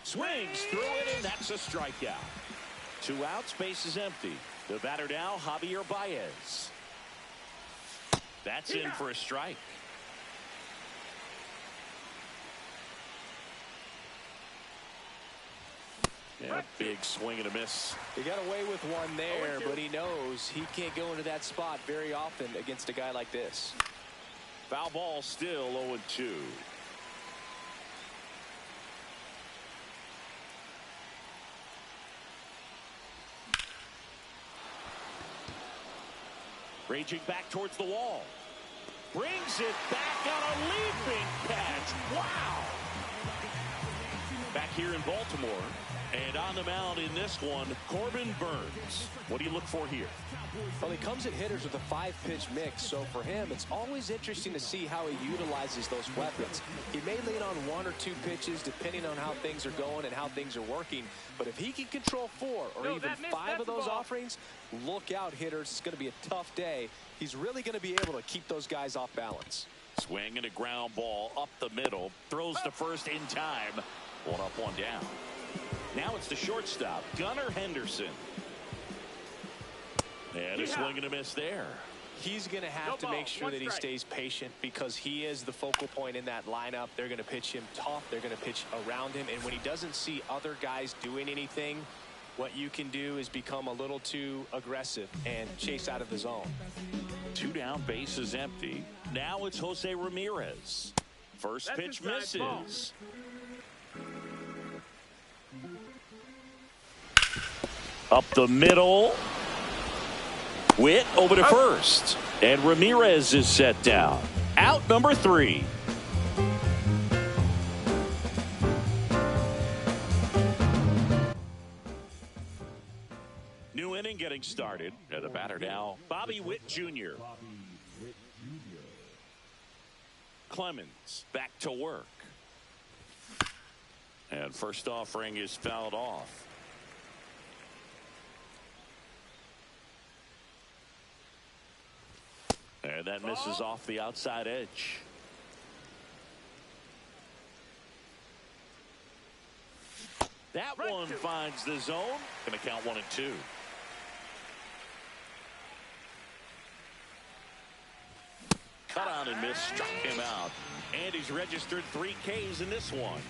Swings through it, and that's a strikeout. 2 outs, base is empty. The batter now, Javier Baez. That's in for a strike. Yeah, big swing and a miss. He got away with one there, but he knows he can't go into that spot very often against a guy like this. Foul ball, still 0-2. Raging back towards the wall. Brings it back on a leaping catch. Wow. Back here in Baltimore. And on the mound in this one, Corbin Burnes. What do you look for here? Well, he comes at hitters with a 5-pitch mix, so for him, it's always interesting to see how he utilizes those weapons. He may lean on 1 or 2 pitches, depending on how things are going and how things are working. But if he can control 4 or even 5 of those offerings, look out, hitters. It's going to be a tough day. He's really going to be able to keep those guys off balance. Swing and a ground ball up the middle. Throws to first in time. 1 up, 1 down. Now it's the shortstop, Gunnar Henderson. And a swing and a miss there. He's going to have to make sure that he stays patient because he is the focal point in that lineup. They're going to pitch him tough. They're going to pitch around him. And when he doesn't see other guys doing anything, what you can do is become a little too aggressive and chase out of the zone. 2 down, base is empty. Now it's Jose Ramirez. First pitch misses. Up the middle. Witt over to first. And Ramirez is set down. Out number 3. New inning getting started. And the batter now, Bobby Witt Jr. Clemens back to work. And first offering is fouled off. And that misses off the outside edge. That one finds the zone. Going to count 1 and 2. Cut on and miss, struck him out. And he's registered 3 Ks in this one.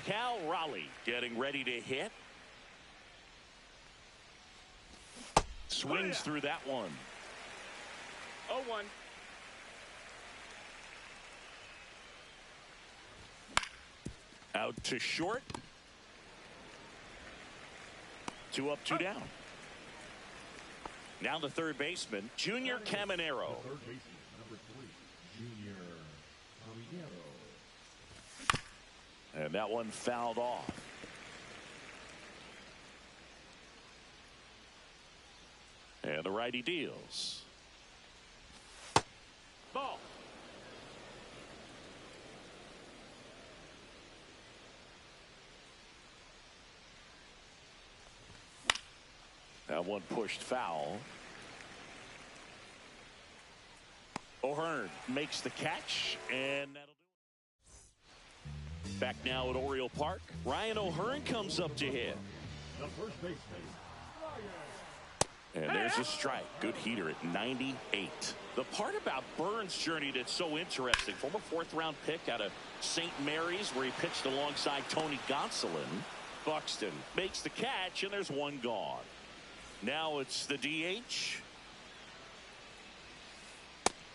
Cal Raleigh getting ready to hit. Swings through that one. 0-1. Out to short. 2 up, 2 down. Now the third baseman, Junior Caminero. Third baseman, number 3, Junior Caminero. And that one fouled off. And the righty deals. Ball. That one pushed foul. O'Hearn makes the catch, and that'll do it. Back now at Oriole Park, Ryan O'Hearn comes up to hit. The first baseman, Ryan. And there's a strike. Good heater at 98. The part about Burnes' journey that's so interesting, former 4th-round pick out of St. Mary's, where he pitched alongside Tony Gonsolin. Buxton makes the catch, and there's 1 gone. Now it's the DH.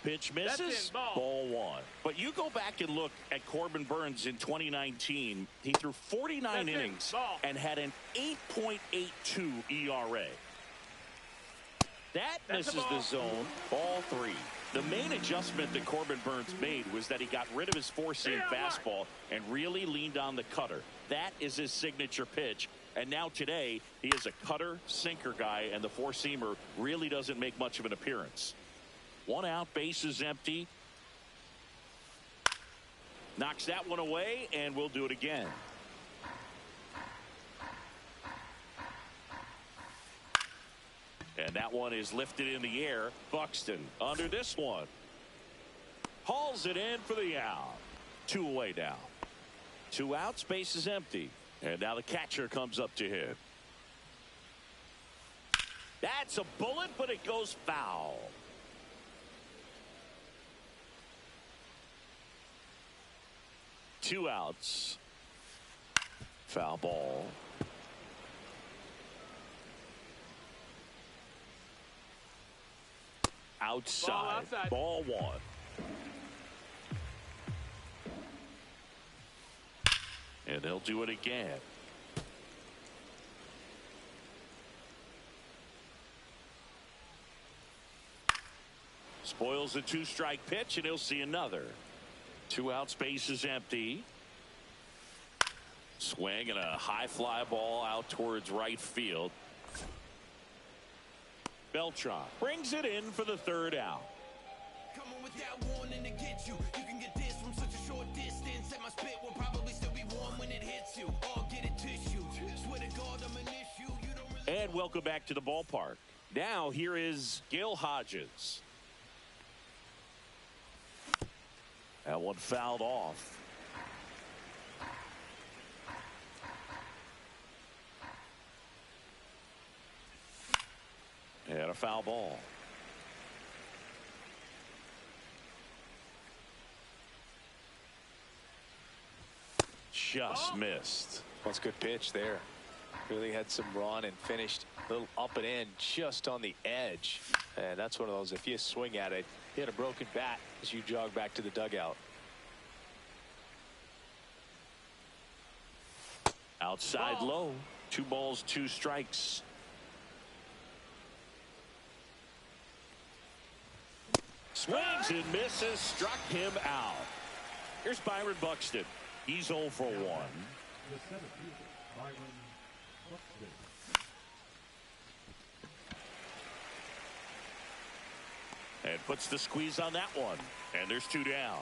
Pitch misses. Ball 1. But you go back and look at Corbin Burnes in 2019. He threw 49 innings and had an 8.82 ERA. That misses the zone. Ball 3. The main adjustment that Corbin Burnes made was that he got rid of his 4-seam fastball and really leaned on the cutter. That is his signature pitch. And now today, he is a cutter, sinker guy, and the 4-seamer really doesn't make much of an appearance. 1 out, base is empty. Knocks that one away, and we'll do it again. And that one is lifted in the air. Buxton under this one. Hauls it in for the out. 2 away now. 2 outs, base is empty. And now the catcher comes up to hit. That's a bullet, but it goes foul. Two outs. Foul ball. Outside. Ball one. And they'll do it again. Spoils the two-strike pitch, and he'll see another. 2 outs, base is empty. Swing and a high fly ball out towards right field. Beltran brings it in for the 3rd out. Come on with that warning to get you. You can get this from such a short distance. And my spit will probably still be warm when it hits you. Or get it tissue. Swear to God, I'm an issue. You don't really. And welcome back to the ballpark. Now here is Gil Hodges. That one fouled off. And a foul ball. Just missed. That's a good pitch there. Really had some run and finished a little up and in just on the edge. And that's one of those, if you swing at it, you had a broken bat as you jog back to the dugout. Outside low. 2 balls, 2 strikes. Swings and misses. Struck him out. Here's Byron Buxton. He's 0 for 1. The 7th fielder, Byron Buxton. And puts the squeeze on that one. And there's 2 down.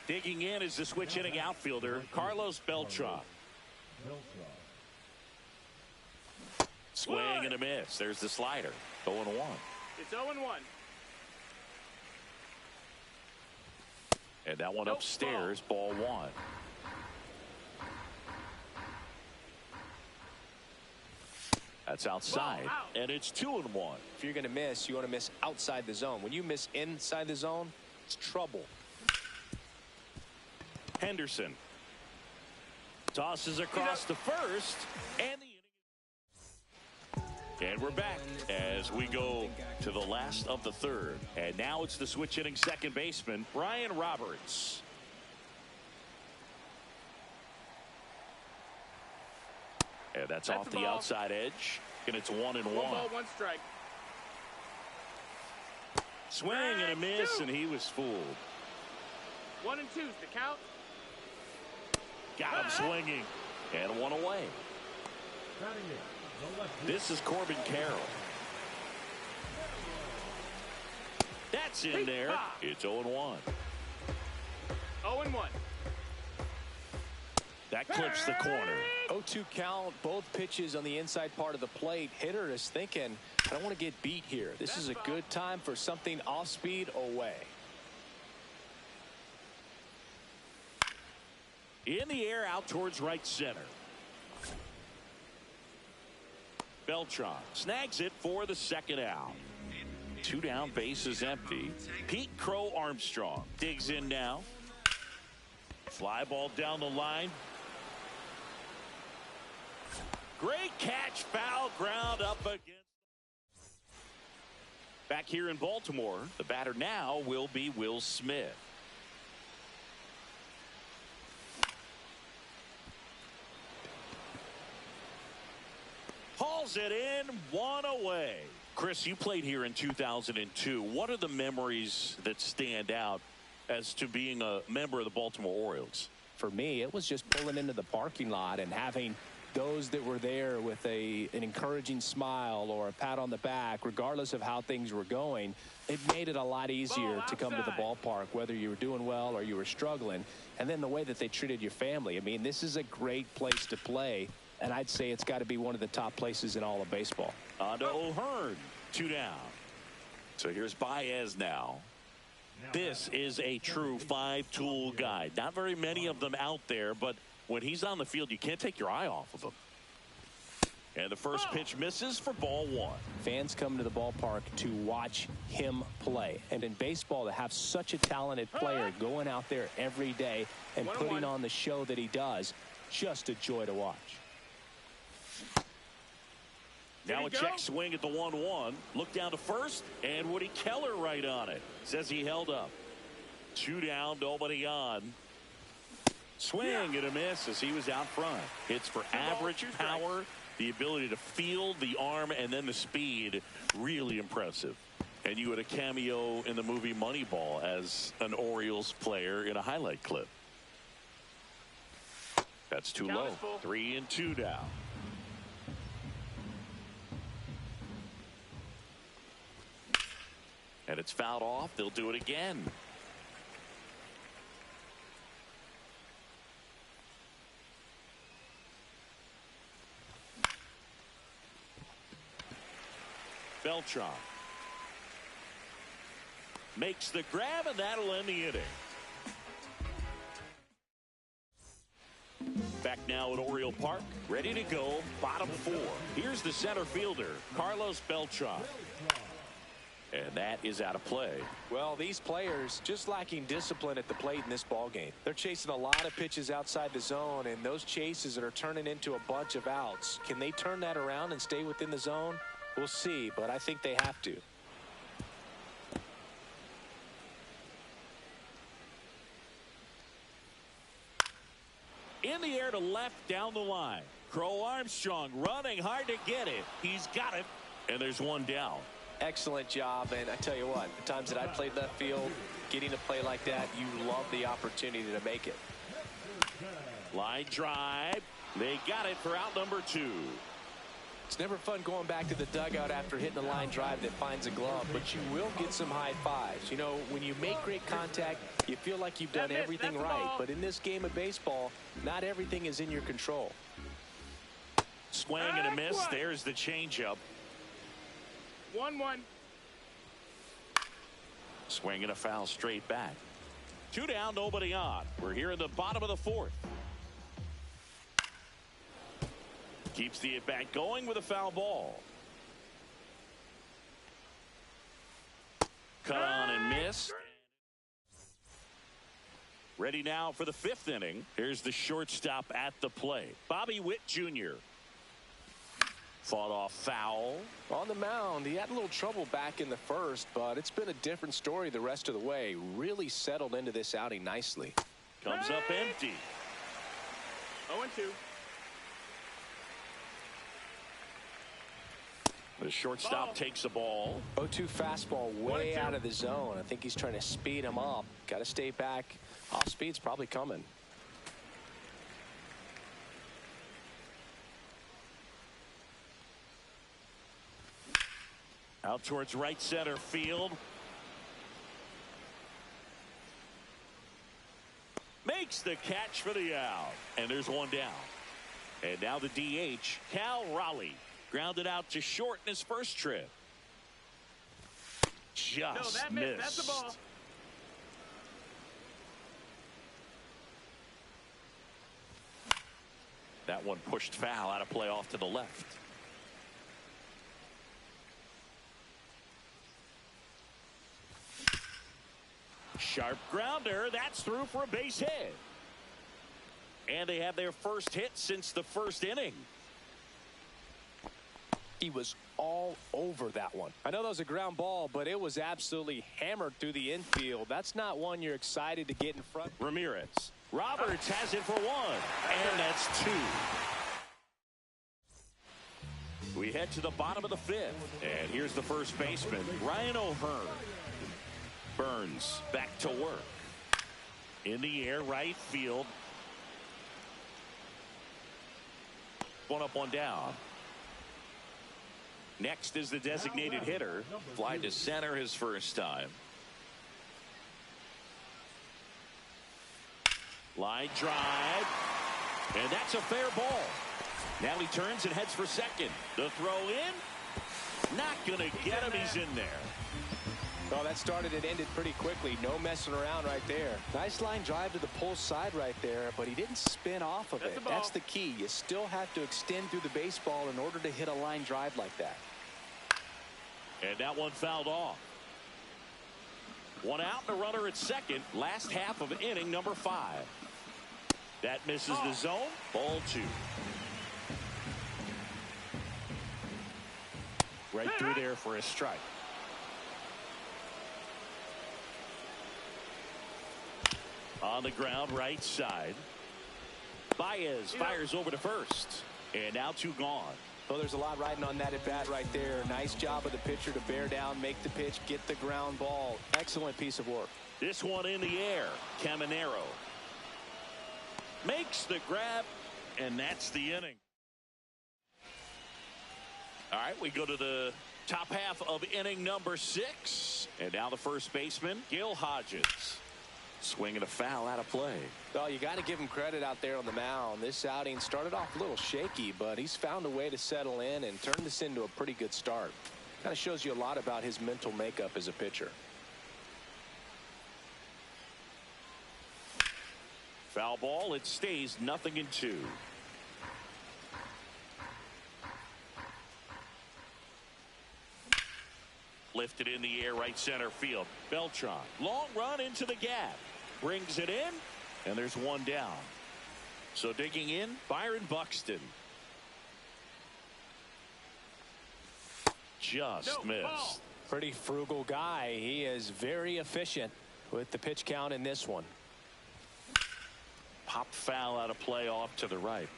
Digging in is the switch hitting outfielder, Carlos Beltran. Swing and a miss. There's the slider. 0-1. It's 0-1. And that one upstairs, ball 1. That's outside, and it's 2-1. If you're going to miss, you want to miss outside the zone. When you miss inside the zone, it's trouble. Henderson tosses across the first, and we're back as we go to the last of the 3rd. And now it's the switch hitting second baseman, Brian Roberts. And that's off the outside edge, and it's 1-1. 1 ball, 1 strike. Swing and a miss, and he was fooled. 1 and 2's the count. Got him swinging, and 1 away. This is Corbin Carroll. That's in there. It's 0-1. 0-1. That clips the corner. 0-2 count, both pitches on the inside part of the plate. Hitter is thinking, I don't want to get beat here. This is a good time for something off speed away. In the air out towards right center. Beltran snags it for the 2nd out. 2 down, base is empty. Pete Crow Armstrong digs in now. Fly ball down the line. Great catch, foul ground up against. Back here in Baltimore, the batter now will be Will Smith. Hauls it in, 1 away. Chris, you played here in 2002. What are the memories that stand out as to being a member of the Baltimore Orioles? For me, it was just pulling into the parking lot and having those that were there with an encouraging smile or a pat on the back, regardless of how things were going. It made it a lot easier to come to the ballpark, whether you were doing well or you were struggling. And then the way that they treated your family. I mean, this is a great place to play. And I'd say it's got to be one of the top places in all of baseball. On to O'Hearn, 2 down. So here's Baez now. This is a true 5-tool guy. Not very many of them out there, but When he's on the field, you can't take your eye off of him. And the first pitch misses for ball one. Fans come to the ballpark to watch him play. And in baseball, to have such a talented player going out there every day and putting on the show that he does, just a joy to watch. Now a check swing at the 1-1. Look down to first, and Woody Keller right on it. Says he held up. 2 down, nobody on. Swing and a miss as he was out front. Hits for average power. The ability to field, the arm, and then the speed, really impressive. And you had a cameo in the movie Moneyball as an Orioles player in a highlight clip. That's too low. 3-2 down. And it's fouled off. They'll do it again. Beltran makes the grab, and that'll end the inning. Back now at Oriole Park, ready to go, bottom 4. Here's the center fielder, Carlos Beltran. And that is out of play. Well, these players just lacking discipline at the plate in this ball game. They're chasing a lot of pitches outside the zone, and those chases that are turning into a bunch of outs. Can they turn that around and stay within the zone? We'll see, but I think they have to. In the air to left down the line. Crow Armstrong running hard to get it. He's got it, and there's one down. Excellent job, and I tell you what, the times that I played left field, getting a play like that, you love the opportunity to make it. Line drive. They got it for out number 2. It's never fun going back to the dugout after hitting a line drive that finds a glove, but you will get some high fives. You know, when you make great contact, you feel like you've done everything right. But in this game of baseball, not everything is in your control. Swing and a miss. There's the changeup. 1-1. Swing and a foul straight back. 2 down, nobody on. We're here in the bottom of the 4th. Keeps the at-bat going with a foul ball. Cut on and missed. Ready now for the 5th inning. Here's the shortstop at the plate, Bobby Witt Jr. Fought off foul. On the mound, he had a little trouble back in the first, but it's been a different story the rest of the way. Really settled into this outing nicely. Comes up empty. 0-2. The shortstop takes the ball. 0-2 fastball way out of the zone. I think he's trying to speed him up. Got to stay back. Off speed's probably coming. Out towards right center field. Makes the catch for the out. And there's one down. And now the DH, Cal Raleigh. Grounded out to short in his first trip. Just missed. That's the ball. That one pushed foul, out of play off to the left. Sharp grounder. That's through for a base hit. And they have their first hit since the first inning. He was all over that one. I know that was a ground ball, but it was absolutely hammered through the infield. That's not one you're excited to get in front. Ramirez. Roberts has it for 1. And that's 2. We head to the bottom of the 5th. And here's the first baseman, Ryan O'Hearn. Burns back to work. In the air, right field. One up, one down. Next is the designated hitter. Fly to center his first time. Line drive. And that's a fair ball. Now he turns and heads for second. The throw in. Not going to get him. He's in there. Well, that started and ended pretty quickly. No messing around right there. Nice line drive to the pull side right there, but he didn't spin off of it. That's the key. You still have to extend through the baseball in order to hit a line drive like that. And that one fouled off. One out and a runner at second. Last half of inning number 5. That misses the zone. Ball 2. Right through there for a strike. On the ground, right side. Baez fires over to first. And now 2 gone. Well, there's a lot riding on that at bat right there. Nice job of the pitcher to bear down, make the pitch, get the ground ball. Excellent piece of work. This one in the air. Caminero makes the grab, and that's the inning. All right, we go to the top half of inning number 6. And now the first baseman, Gil Hodges. Swinging a foul out of play. Well, you got to give him credit out there on the mound. This outing started off a little shaky, but he's found a way to settle in and turn this into a pretty good start. Kind of shows you a lot about his mental makeup as a pitcher. Foul ball. It stays 0-2. Lifted in the air, right center field. Beltran, long run into the gap. Brings it in, and there's one down. So digging in, Byron Buxton. Just missed. Pretty frugal guy. He is very efficient with the pitch count in this one. Pop foul out of play off to the right.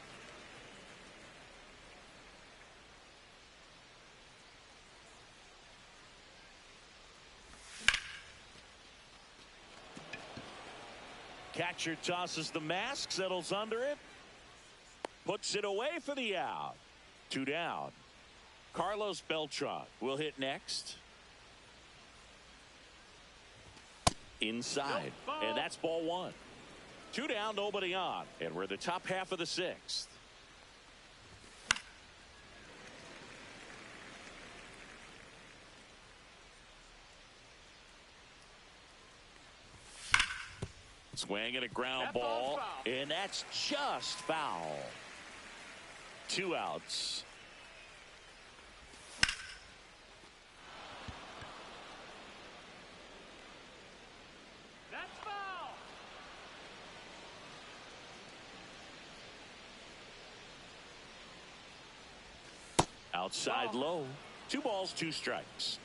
Catcher tosses the mask, settles under it, puts it away for the out. 2 down. Carlos Beltran will hit next. Inside, and that's ball 1. 2 down, nobody on, and we're the top half of the 6th. Swinging a ground ball, and that's just foul. 2 outs. That's foul. Outside low. 2 balls, 2 strikes.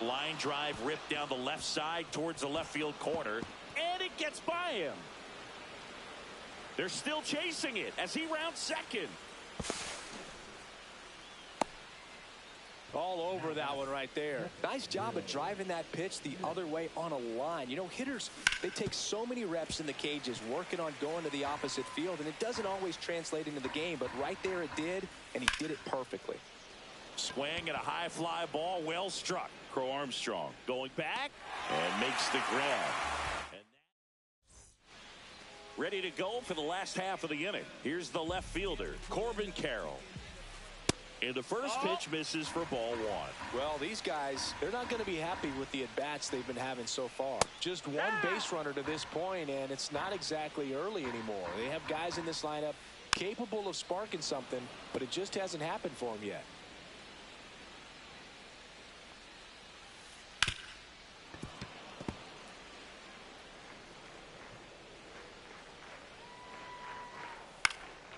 Line drive ripped down the left side towards the left field corner, and it gets by him. They're still chasing it as he rounds second. All over that one right there. Nice job of driving that pitch the other way on a line. You know, hitters, they take so many reps in the cages working on going to the opposite field, and it doesn't always translate into the game, but right there it did, and he did it perfectly. Swing at a high fly ball, well struck. Crow Armstrong going back and makes the grab. And ready to go for the last half of the inning. Here's the left fielder, Corbin Carroll. And the first pitch misses for ball 1. Well, these guys, they're not going to be happy with the at-bats they've been having so far. Just one base runner to this point, and it's not exactly early anymore. They have guys in this lineup capable of sparking something, but it just hasn't happened for them yet.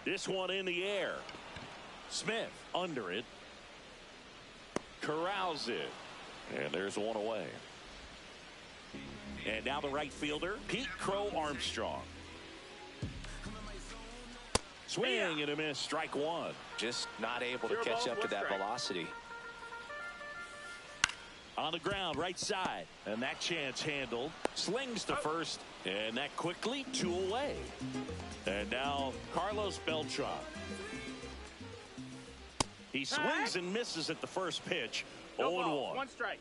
This one in the air. Smith under it. Corrals it. And there's one away. And now the right fielder, Pete Crow Armstrong. Swing and a miss, strike 1. Just not able to catch up to that velocity. On the ground, right side. And that chance handled. Slings to first. And that quickly 2 away. And now Carlos Beltran. He swings and misses at the first pitch. 0-1. 1 strike.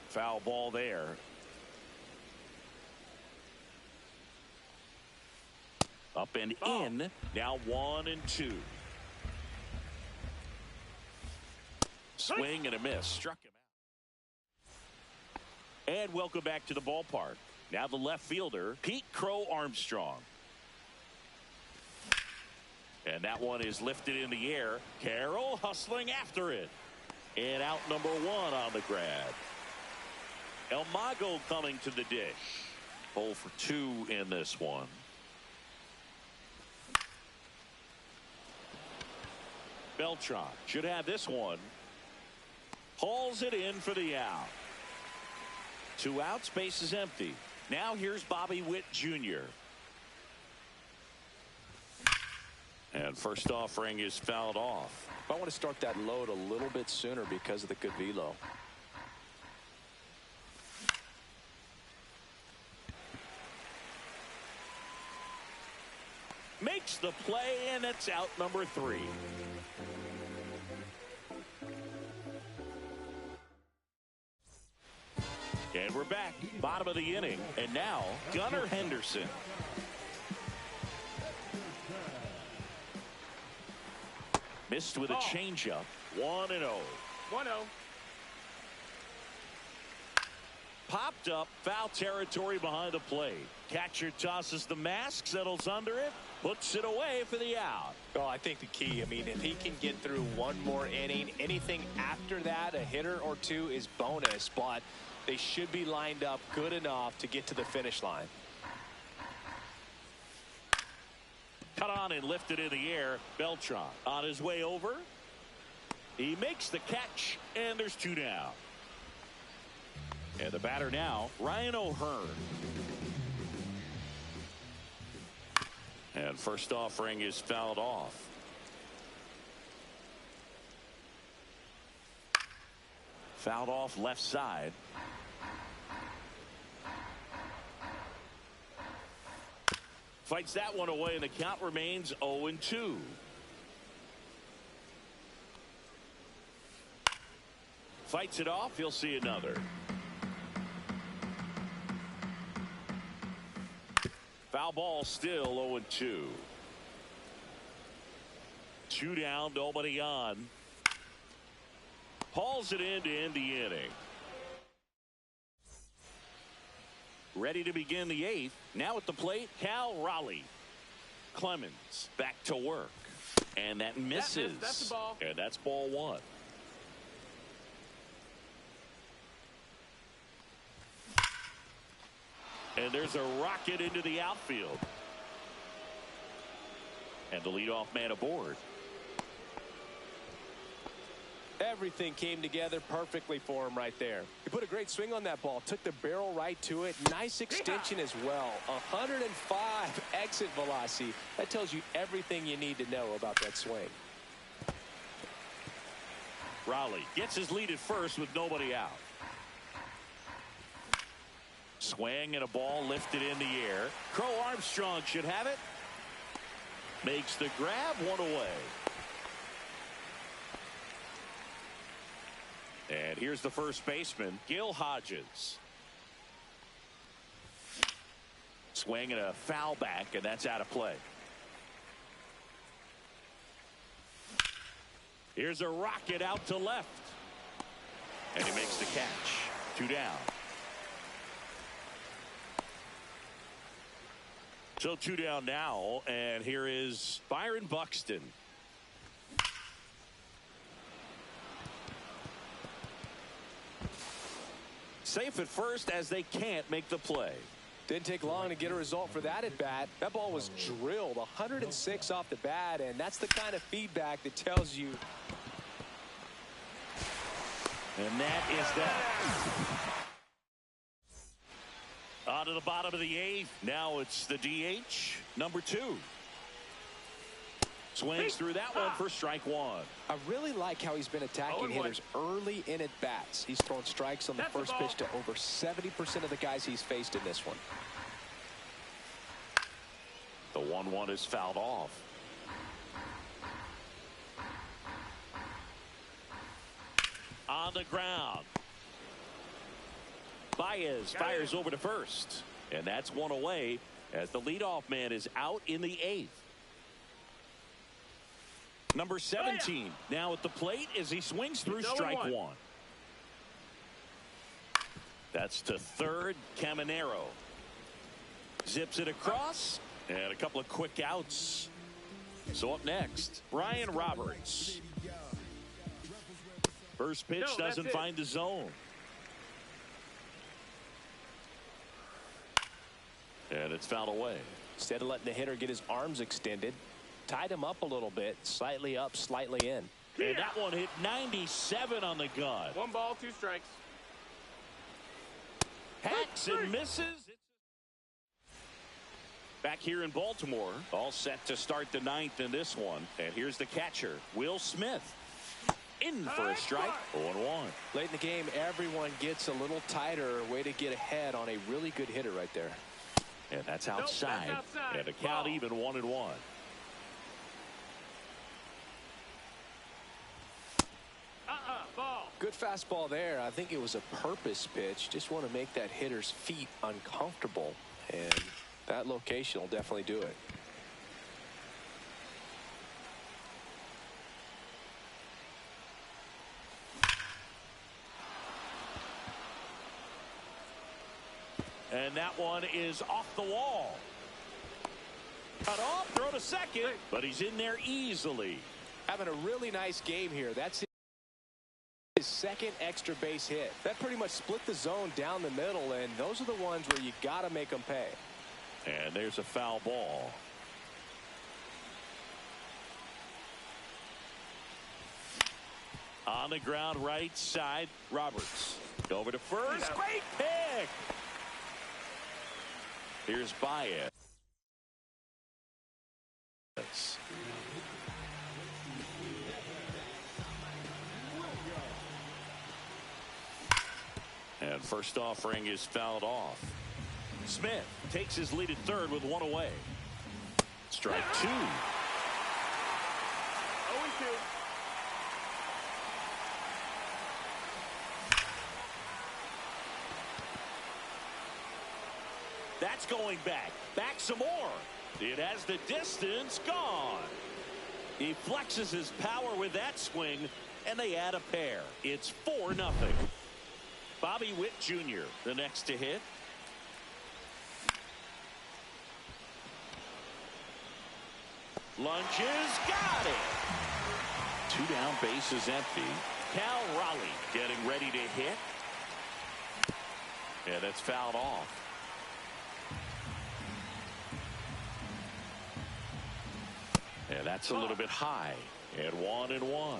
Foul ball there. Up and in. Now 1-2. Swing and a miss. Struck him out. And welcome back to the ballpark. Now the left fielder, Pete Crow Armstrong. And that one is lifted in the air. Carroll hustling after it. And out number 1 on the grab. El Mago coming to the dish. 0 for 2 in this one. Beltran should have this one. Hauls it in for the out. 2 outs, base is empty. Now here's Bobby Witt Jr. And first offering is fouled off. I want to start that load a little bit sooner because of the good velo. Makes the play, and it's out number 3. And we're back, bottom of the inning, and now Gunnar Henderson. Missed with a changeup. 1-0. 1-0. Popped up, foul territory behind the plate. Catcher tosses the mask, settles under it, puts it away for the out. Oh, I think the key, I mean, if he can get through one more inning, anything after that, a hitter or 2 is bonus, but they should be lined up good enough to get to the finish line. Cut on and lifted in the air. Beltran on his way over. He makes the catch, and there's 2 down. And the batter now, Ryan O'Hearn. And first offering is fouled off. Fouled off left side. Fights that one away, and the count remains 0-2. Fights it off. He'll see another. Foul ball, still 0-2. 2 down, nobody on. Hauls it in to end the inning. Ready to begin the 8th. Now at the plate, Cal Raleigh. Clemens back to work. And that misses. That's the ball. And that's ball 1. And there's a rocket into the outfield. And the leadoff man aboard. Everything came together perfectly for him right there. He put a great swing on that ball, took the barrel right to it. Nice extension as well. 105 exit velocity. That tells you everything you need to know about that swing. Raleigh gets his lead at first with nobody out. Swing and a ball lifted in the air. Crow Armstrong should have it. Makes the grab, 1 away. And here's the first baseman, Gil Hodges. Swing and a foul back, and that's out of play. Here's a rocket out to left. And he makes the catch. 2 down. So 2 down now, and here is Byron Buxton. Safe at first as they can't make the play. Didn't take long to get a result for that at bat. That ball was drilled 106 off the bat, and that's the kind of feedback that tells you. And that is that. On to the bottom of the 8th. Now it's the DH, number 2. Swings through that one for strike 1. I really like how he's been attacking hitters early in at bats. He's thrown strikes on the first pitch to over 70% of the guys he's faced in this one. The 1-1 is fouled off. On the ground. Baez fires over to first. And that's 1 away. as the leadoff man is out in the 8th. Number 17 now at the plate as he swings through strike one. That's to third. Caminero zips it across, and a couple of quick outs. So up next, Brian Roberts. First pitch doesn't find the zone. And it's fouled away. Instead of letting the hitter get his arms extended, tied him up a little bit, slightly up, slightly in. And that one hit 97 on the gun. 1 ball, 2 strikes. Hacks and misses. Back here in Baltimore, all set to start the 9th in this one. And here's the catcher, Will Smith. In for a strike. 0-1. Late in the game, everyone gets a little tighter. Way to get ahead on a really good hitter right there. And that's outside. Nope, that's outside. And the count Ball. even 1-1. Ball. Good fastball there. I think it was a purpose pitch. Just want to make that hitter's feet uncomfortable. And that location will definitely do it. And that one is off the wall. Cut off, throw to second, but he's in there easily. Having a really nice game here. That's his second extra base hit. That pretty much split the zone down the middle, and those are the ones where you got to make them pay. And there's a foul ball. On the ground, right side, Roberts. Over to first. Great pick. Here's Baez. And first offering is fouled off. Smith takes his lead at third with 1 away. Strike 2. 0-2. That's going back. Back some more. It has the distance gone. He flexes his power with that swing, and they add a pair. It's 4-0. Bobby Witt Jr. the next to hit. Lunges, got it. 2 down, bases empty. Cal Raleigh getting ready to hit. And it's fouled off. And that's a little bit high. And 1-1.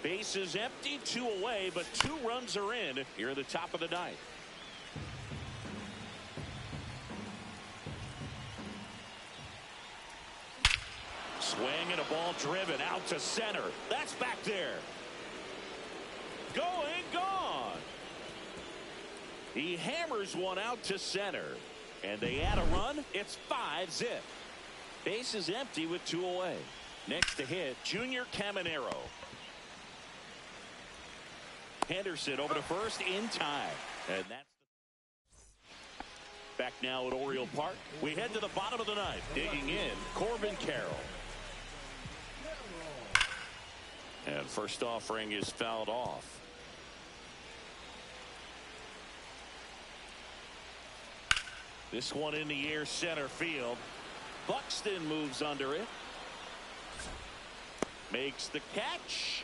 Bases empty, 2 away, but 2 runs are in here at the top of the 9th. Swing and a ball driven out to center. That's back there. Going, gone. He hammers one out to center. And they add a run. It's 5-0. Base is empty with 2 away. Next to hit, Junior Caminero. Henderson over to first in time. And that's back now at Oriole Park. We head to the bottom of the 9th. Digging in, Corbin Carroll. And first offering is fouled off. This one in the air, center field. Buxton moves under it. Makes the catch.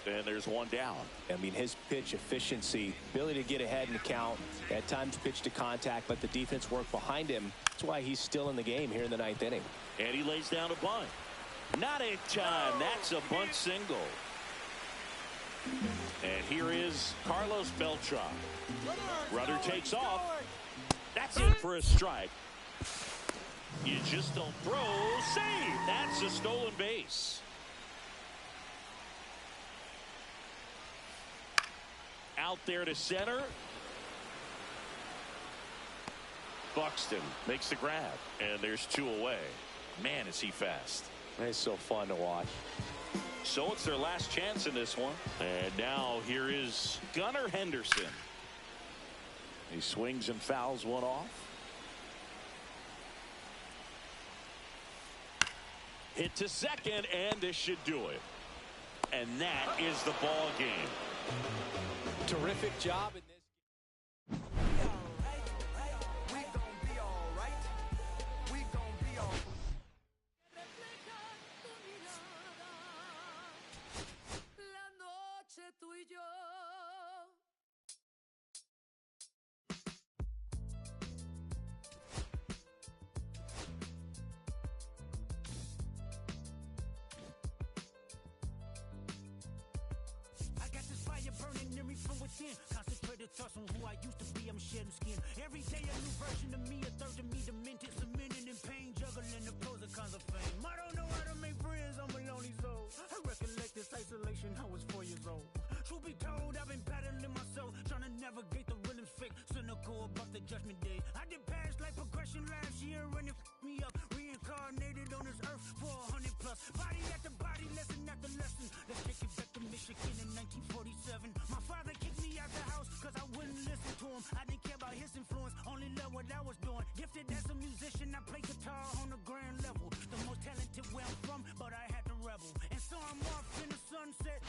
And there's 1 down. I mean, his pitch efficiency, ability to get ahead in the count, at times pitch to contact, let the defense work behind him. That's why he's still in the game here in the 9th inning. And he lays down a bunt. Not in time. That's a bunt single. And here is Carlos Beltran. Runner takes off. That's in for a strike. You just don't throw. Save. That's a stolen base. Out there to center. Buxton makes the grab. And there's 2 away. Man, is he fast. It's so fun to watch. So it's their last chance in this one. And now here is Gunnar Henderson. He swings and fouls one off. Hit to second, and this should do it. And that is the ball game. Terrific job in this. Burning in me from within. Concentrated thoughts on who I used to be. I'm shedding skin. Every day a new version of me, a third of me demented, cemented in pain, juggling the pros and cons of fame. I don't know how to make friends, I'm a lonely soul. I recollect this isolation, I was 4 years old. Truth be told, I've been battling myself, trying to navigate the real and fake, cynical about the judgment day. I did past life progression last year and it f***ed me up. Reincarnated on this earth for 100 plus. Body after body, lesson after lesson. Let's take it back to Michigan in 1947. My father kicked me out the house cause I wouldn't listen to him. I didn't care about his influence, only loved what I was doing. Gifted as a musician, I play guitar on the grand level. The most talented where I'm from, but I had to rebel. And so I'm off in the sunset.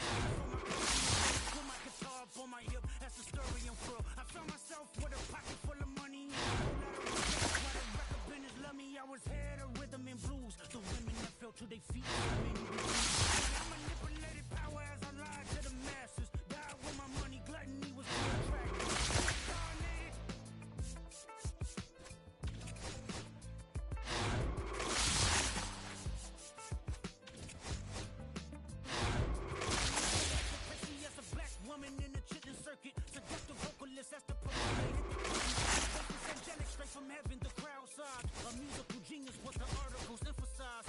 With my guitar up on my hip, that's the story I'm for. I found myself with a pocket full of money. While the record business love me, I was head of rhythm and blues. The women that fell to their feet. I manipulated power as I lied to the masses. Died with my money, gluttony was too attractive. As a black woman in the chitlin circuit, seductive vocalist, that's the promoter. Angelic straight from heaven, the crowd side. A musical genius, what the articles emphasize.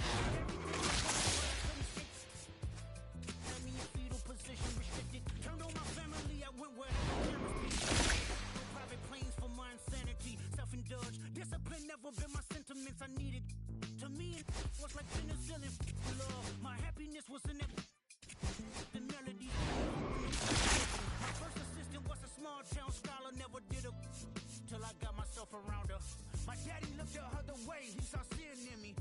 Had me in fetal position, restricted. Turned on my family, I went where private planes for my insanity. Self-indulged, discipline never been my sentiments I needed. To me, it was like penicillin. Love, my happiness was in it. The melody. My first assistant was a small town scholar, never did a till I got myself around her. My daddy looked at her the way he saw sin in me.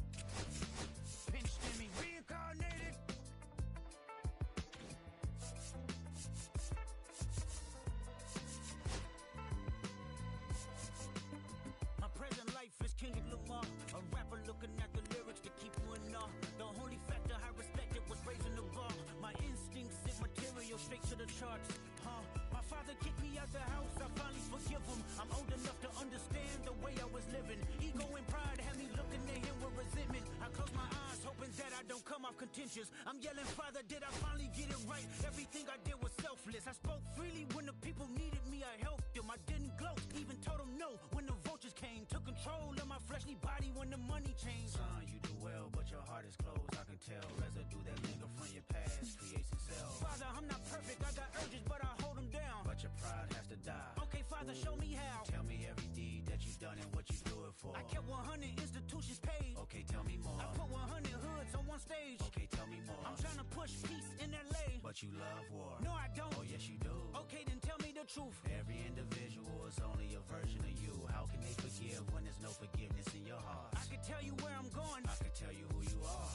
Pinched in me, reincarnated. My present life is Kendrick Lamar, a rapper looking at the lyrics to keep you in awe. The only factor I respected was raising the bar. My instincts sent material straight to the charts. My father kicked me out the house, I finally forgive him. I'm old enough to understand the way I was living. Ego and pride had me looking at him with resentment. I close my eyes, hoping that I don't come off contentious. I'm yelling, Father, did I finally get it right? Everything I did was selfless. I spoke freely when the people needed me, I helped them. I didn't gloat, even told them no when the vultures came. Took control of my fleshly body when the money changed. Son, you do well, but your heart is closed. I can tell residue that linger from your past creates itself. Father, I'm not perfect, I got urges, but I hold them down. But your pride has to die. Okay, Father, show me how. Tell me every deed that you've done and what you do it for. I kept 100 institutions paid. Okay, tell me more. I put 100 hoods on one stage. Okay, tell me more. I'm trying to push peace in LA. But you love war. No, I don't. Oh, yes, you do. Okay, then tell me the truth. Every individual is only a version of you. How can they forgive when there's no forgiveness in your heart? I can tell you where I'm going. I can tell you who you are.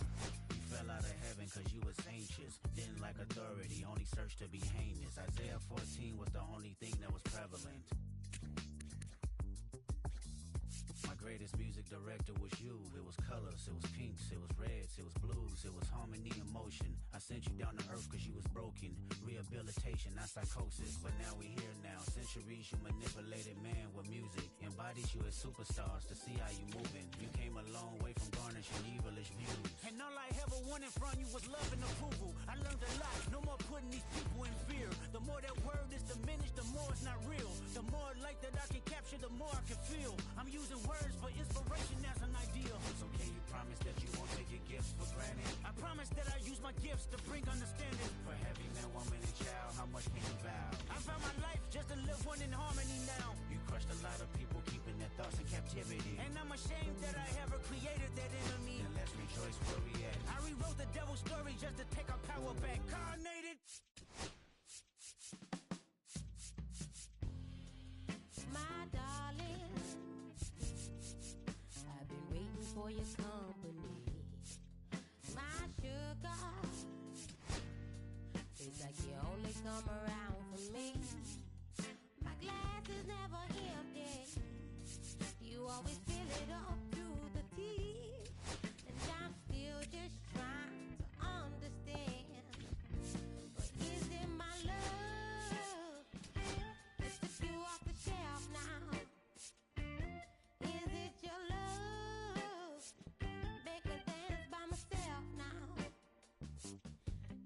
You fell out of heaven cause you was anxious. Didn't like authority, only searched to be heinous. Isaiah 14 was the only thing that was prevalent. My greatest music director was you. It was colors, it was pinks, it was reds, it was blues, it was harmony and motion. I sent you down to earth cause you was broken. Rehabilitation, not psychosis. But now we here now. Centuries you manipulated man with music. Embodies you as superstars to see how you moving. You came a long way from garnishing evilish views. And all I ever wanted from you was love and approval. I learned a lot, no more putting these people in fear. The more that word is diminished, the more it's not real. The more light that I can capture, the more I can feel. I'm using words for inspiration as an ideal. So can you promise that you won't take your gifts for granted? I promise that I use my gifts to bring understanding. For every man, woman, and child, how much can you vow? I found my life just to live one in harmony now. You crushed a lot of people keeping their thoughts in captivity. And I'm ashamed that I ever created that enemy. Then let's rejoice where we at. I rewrote the devil's story just to take our power back. Carnated. My darling, I've been waiting for your company. My come around for me. My glass is never empty. You always fill it up to the teeth. And I'm still just trying to understand. But is it my love that took you off the shelf now? Is it your love? Make me dance by myself now.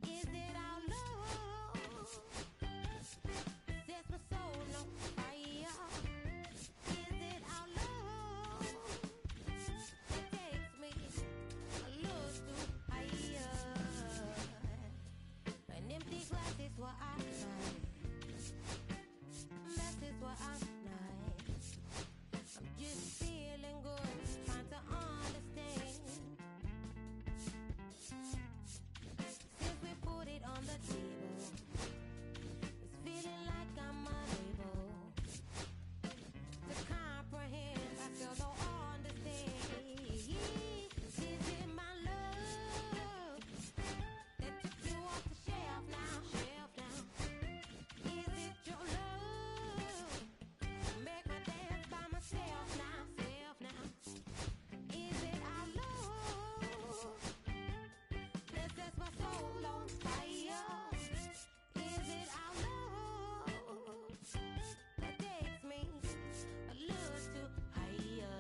Is it our love? Sets my soul on fire. Is it our love? It takes me a little too higher. An empty glass is what I find. That is what I'm not. I'm just feeling good, trying to understand. Since we put it on the table, it's feeling like I'm unable to comprehend. I still don't understand. Is it my love that took you off the shelf now? Is it your love? Make me dance by myself now. Is it our love that sets my soul on fire? Is it our love that takes me a little too higher?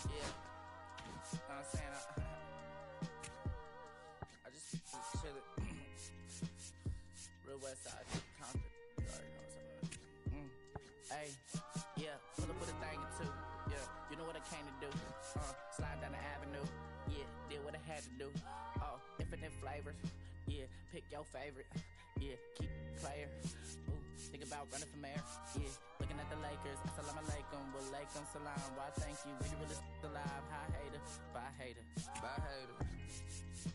Yeah, I'm saying I just chillin', real west side, Compton. You already know what's up. Hey, yeah, pull up with a thing or two. Yeah, you know what I came to do. Slide down the avenue. Yeah, did what I had to do. Oh, infinite flavors. Yeah, pick your favorite. Yeah, keep it player. Ooh, think about running for mayor. Yeah, looking at the Lakers. Assalamu alaikum, walaikum salam. Why thank you? We really alive. Hi hater, bye hater. Bye hater,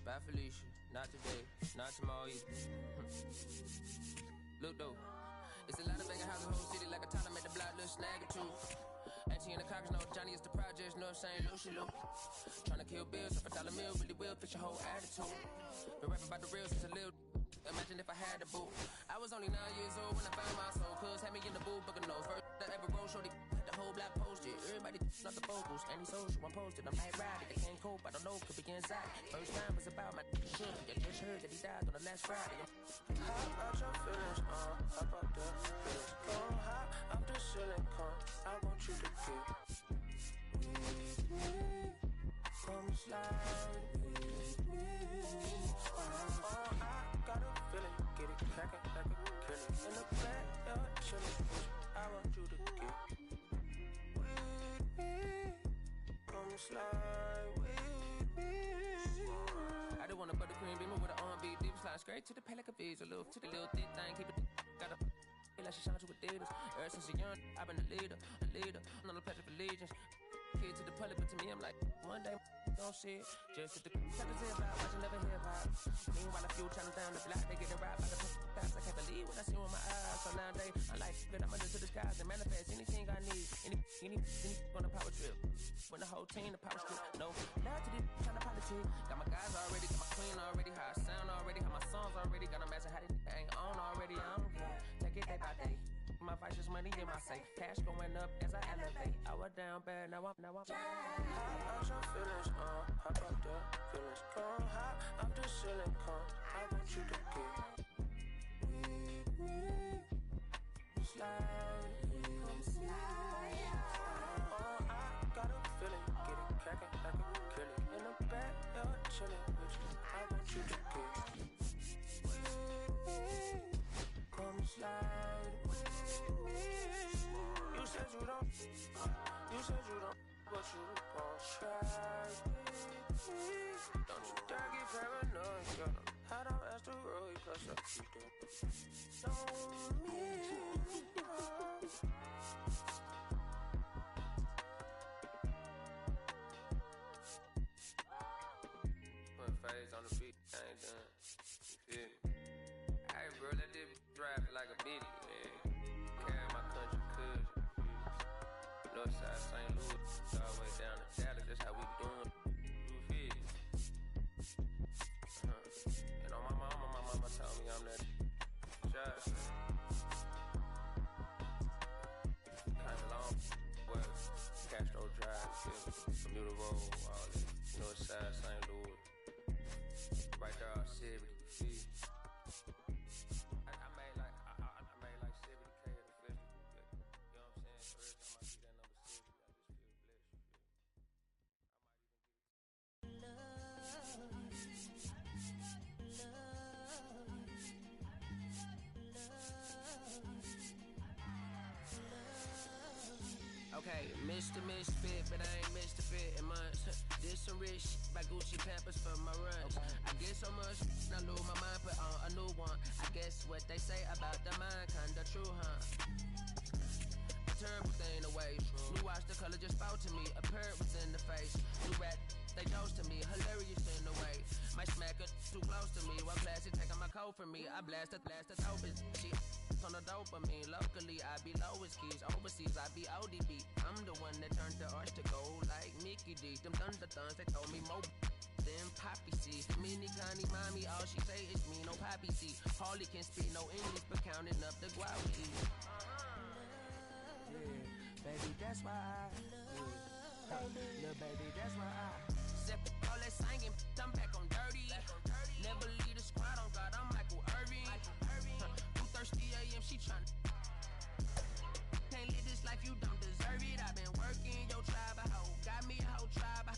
bye Felicia. Not today, not tomorrow either. Look though, it's a lot of banging houses in the whole city, like a town to make the block look snag or two. Auntie and the cockers know Johnny is the projects, know what I'm saying? Lucy Lou. Tryna kill bills off $1 meal, really will fix your whole attitude. Been rapping about the real since a little. Imagine if I had a boo. I was only 9 years old when I found my soul. Cuz had me in the boo, book a nose. First I ever wrote, shorty, the whole block posted. Everybody not the vocals, any social, I'm posted. I'm like riding, I can't cope, I don't know, could be inside. First time was about my shit. You just heard that he died on the last Friday. How about your feelings, how about the feelings? Go high, I'm the silicone, I want you to get with me. Come slide with me. I got a feeling, get it crackin' like a killer. In the back, you're chillin', I want you to get with me. Come slide with me. I just want a buttercream beamer with an R&B deep slide straight to the pay like a visa, little to the little thick thing, keep it got a feel like she shine to Adidas. Ever since a young, I've been a leader, I'm not a pledge of allegiance. Kid to the public, but to me, I'm like, one day, don't see it. Just hit the hip hop, watching never hip hop. Meanwhile, a few channels down the block, they get it right by the fast. I can't believe what I see with my eyes. So nowadays, I like that I'm under to the skies and manifest anything I need. Any on a power trip. When the whole team, the power strip. No, now to the kind of politics. Got my guys already, got my queen already, how I sound already, how my songs already. Got a master how they ain't on already. I don't care. Take it day by day. My vice is money in my safe. Cash going up as I elevate. I was down bad, now I'm How about your feelings, how about the feelings? Come high, I'm the silicone, I want you to get with me. Slide with me. I got a feeling, get it crackin' like a killer. In the back, you're chillin' with you, I want you to get with me. Come slide with me. You said you don't, but you won't try with me. Don't you dare get paranoid, girl. I don't ask to roll you, plus you don't know me. put phase on the beat, I ain't done. You feel me? Hey, bro, let this rap like a bitty, man. do the roll, all that. North side, St. Louis. Right there, our 70, you feel? I made like 70K at the festival. You know what I'm saying? So every time I see that number 70, I just feel blessed, you feel? Okay, Mr. Misfit, but I ain't Mr. Fit in months. Did some rich shit by Gucci Pampers for my runs. I get so much, I lose my mind, put on a new one. I guess what they say about the mind, kinda true, huh? A terrible thing to waste. New watch, the color just spoke to me. A parrot was in the face. New rat, they dose to me. Hilarious in the way. My smacker too close to me. One classy taking my coat from me. I blast the dope is she on the dopamine. Locally, I be lowest keys. Overseas, I be ODB. I'm the one that turned the arch to gold like Mickey D. Them thunder thuns, they told me more than Poppy C. Mini Connie, mommy, all she say is me, no Poppy C. Hardly can speak no English, but counting up the guap we eat. Yeah, baby, that's why I little baby, that's why I set all that singing, I'm back on dirty. Never leave the squad on God, I'm Michael Irving. 2:30 a.m. she tryna. Can't live this life, you don't deserve it. I've been working your tribe, a hoe. Got me a whole tribe.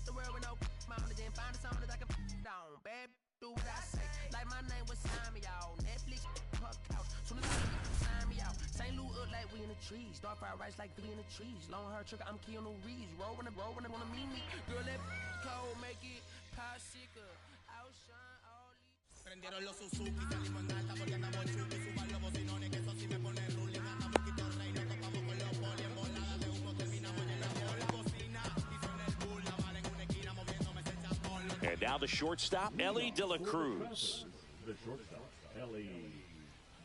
The world with no mouth, then find a song that I can down. Bad, do what I say. Like my name was Simon, y'all. Netflix, her couch. Soon as I get sign me out. St. Louis up like we in the trees. Dark fried rice like we in the trees. Long hair trigger, I'm Keanu Reeves. Rolling, wanna meet me. Girl, that cold, make it pop sicker. Outshine all these. Prendieron los Suzuki, salimos en alta porque andamos chuki. Suban los bocinones que eso sí me pone ruling. Andamos quito rey, nos topamos con los poli. En voladas de humo terminamos llenando la cocina. Y suena el bull, la mala en una esquina moviéndome ese chapón. And now the shortstop, Ellie De La Cruz. The shortstop, Ellie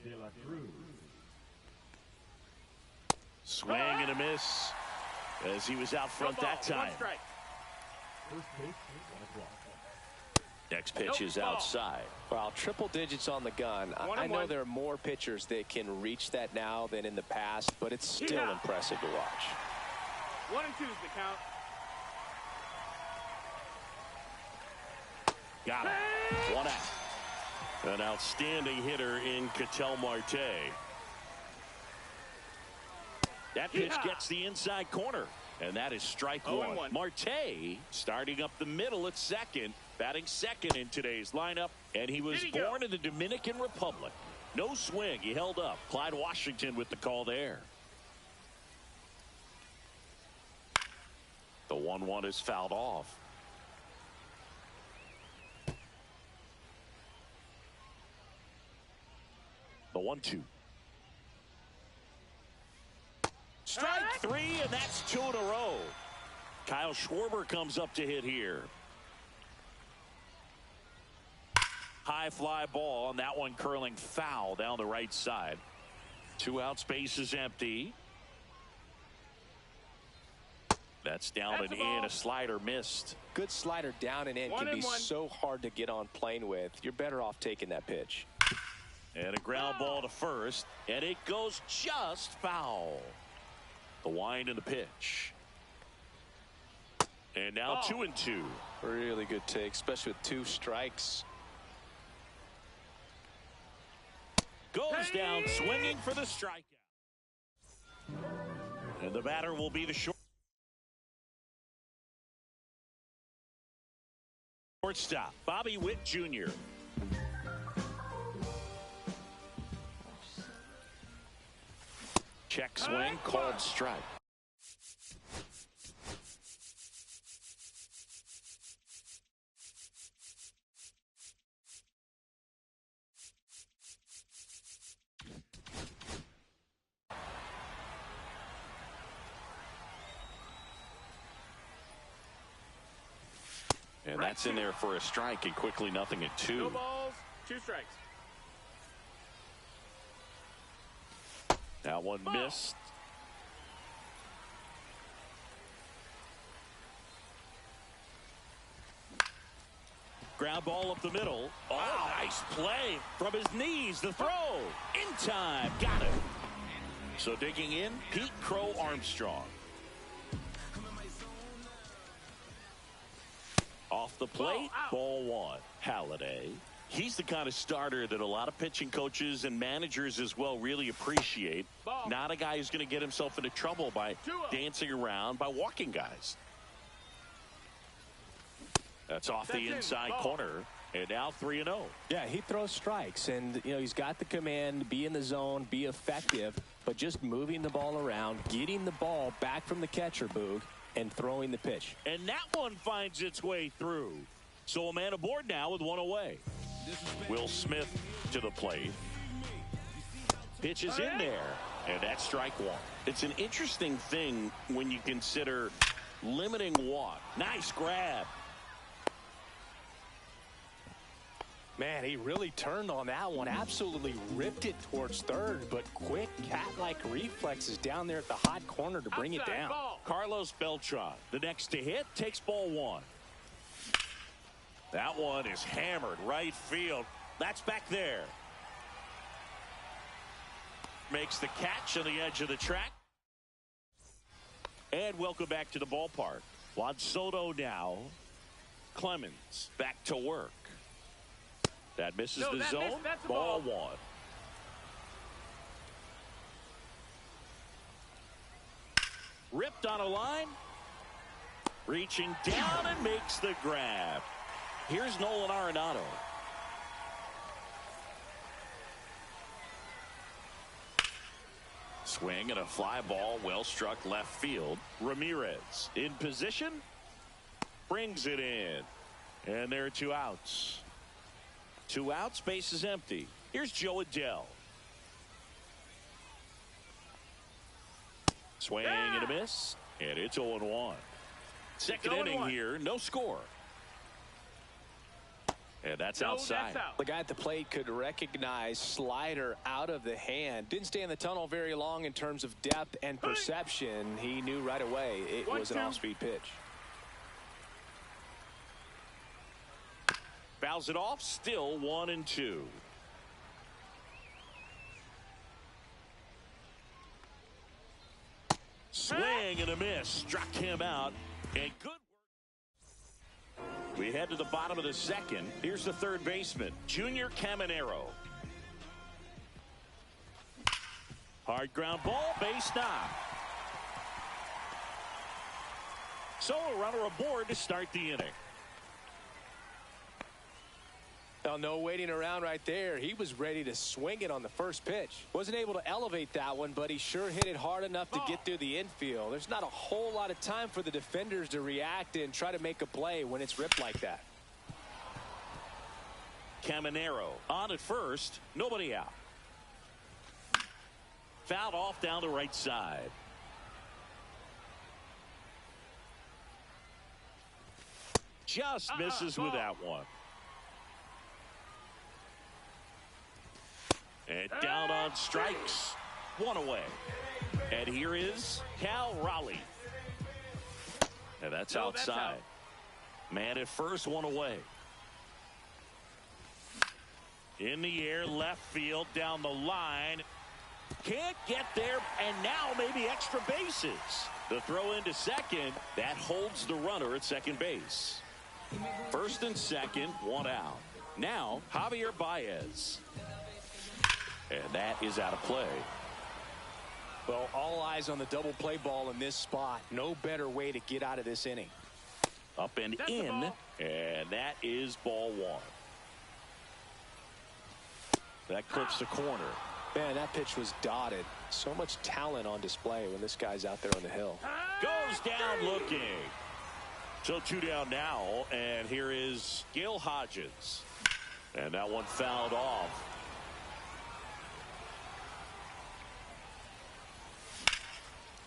De La Cruz. Swing and a miss as he was out front that time. First pitch, 1 o'clock. Next pitch is outside. Well, triple digits on the gun. I know there are more pitchers that can reach that now than in the past, but it's still impressive to watch. 1 and 2 is the count. Got it. 1 out. An outstanding hitter in Ketel Marte. That pitch gets the inside corner, and that is strike one. Marte starting up the middle at second, batting second in today's lineup, and he was born in the Dominican Republic. No swing. He held up. Clyde Washington with the call there. The 1-1 is fouled off. The 1-2. Strike 3, and that's 2 in a row. Kyle Schwarber comes up to hit here. High fly ball, and that one curling foul down the right side. 2 out, space is empty. That's down and in. A slider missed. Good slider down and in can be so hard to get on plane with. You're better off taking that pitch. And a ground ball to first, and it goes just foul. The wind and the pitch. And now 2-2. Really good take, especially with 2 strikes. Goes down swinging for the strikeout. And the batter will be the shortstop, Bobby Witt Jr. Check swing, called strike. And that's in there for a strike, and quickly 0-2. No balls, 2 strikes. That one missed. Ground ball up the middle. Oh, nice play from his knees. The throw in time. Got it. So digging in, Pete Crow Armstrong. off the plate. Ball one. Halladay. He's the kind of starter that a lot of pitching coaches and managers as well really appreciate. Not a guy who's going to get himself into trouble by dancing around, by walking guys. That's off the inside corner. And now 3-0. Yeah, he throws strikes, and he's got the command, be in the zone, be effective, but just moving the ball around, getting the ball back from the catcher, Boog, and throwing the pitch. And that one finds its way through. So a man aboard now with one away. Will Smith to the plate. Pitch is in there, and that's strike one. It's an interesting thing when you consider limiting walk. Nice grab. Man, he really turned on that one. Absolutely ripped it towards third, but quick cat-like reflexes down there at the hot corner to bring it down. Carlos Beltran, the next to hit, takes ball one. That one is hammered right field. That's back there. Makes the catch on the edge of the track. And welcome back to the ballpark. Juan Soto now. Clemens back to work. That misses the zone. Ball one. Ripped on a line. Reaching down and makes the grab. Here's Nolan Arenado. Swing and a fly ball, well struck left field. Ramirez in position. Brings it in. And there are 2 outs. 2 outs, base is empty. Here's Joe Adell. Swing and a miss. And it's 0-1. Second inning here, no score. And that's outside. The guy at the plate could recognize slider out of the hand. Didn't stay in the tunnel very long in terms of depth and perception. He knew right away it was an off-speed pitch. Fouls it off, still 1-2. Swing and a miss. Struck him out. And good work. We head to the bottom of the second. Here's the third baseman, Junior Caminero. Hard ground ball, base knock. So a runner aboard to start the inning. Well, no waiting around right there. He was ready to swing it on the first pitch. Wasn't able to elevate that one, but he sure hit it hard enough to get through the infield. There's not a whole lot of time for the defenders to react and try to make a play when it's ripped like that. Caminero on at first, nobody out. Fouled off down the right side. Just misses with that one. And down on strikes. One away. And here is Cal Raleigh. And that's outside. Man at first, one away. In the air, left field, down the line. Can't get there, and now maybe extra bases. The throw into second, that holds the runner at second base. First and second, one out. Now, Javier Baez. And that is out of play. Well, all eyes on the double play ball in this spot. No better way to get out of this inning. Up and in, and that is ball one. That clips the corner. Man, that pitch was dotted. So much talent on display when this guy's out there on the hill. Goes down looking. So 2 down now, and here is Gil Hodges. And that one fouled off.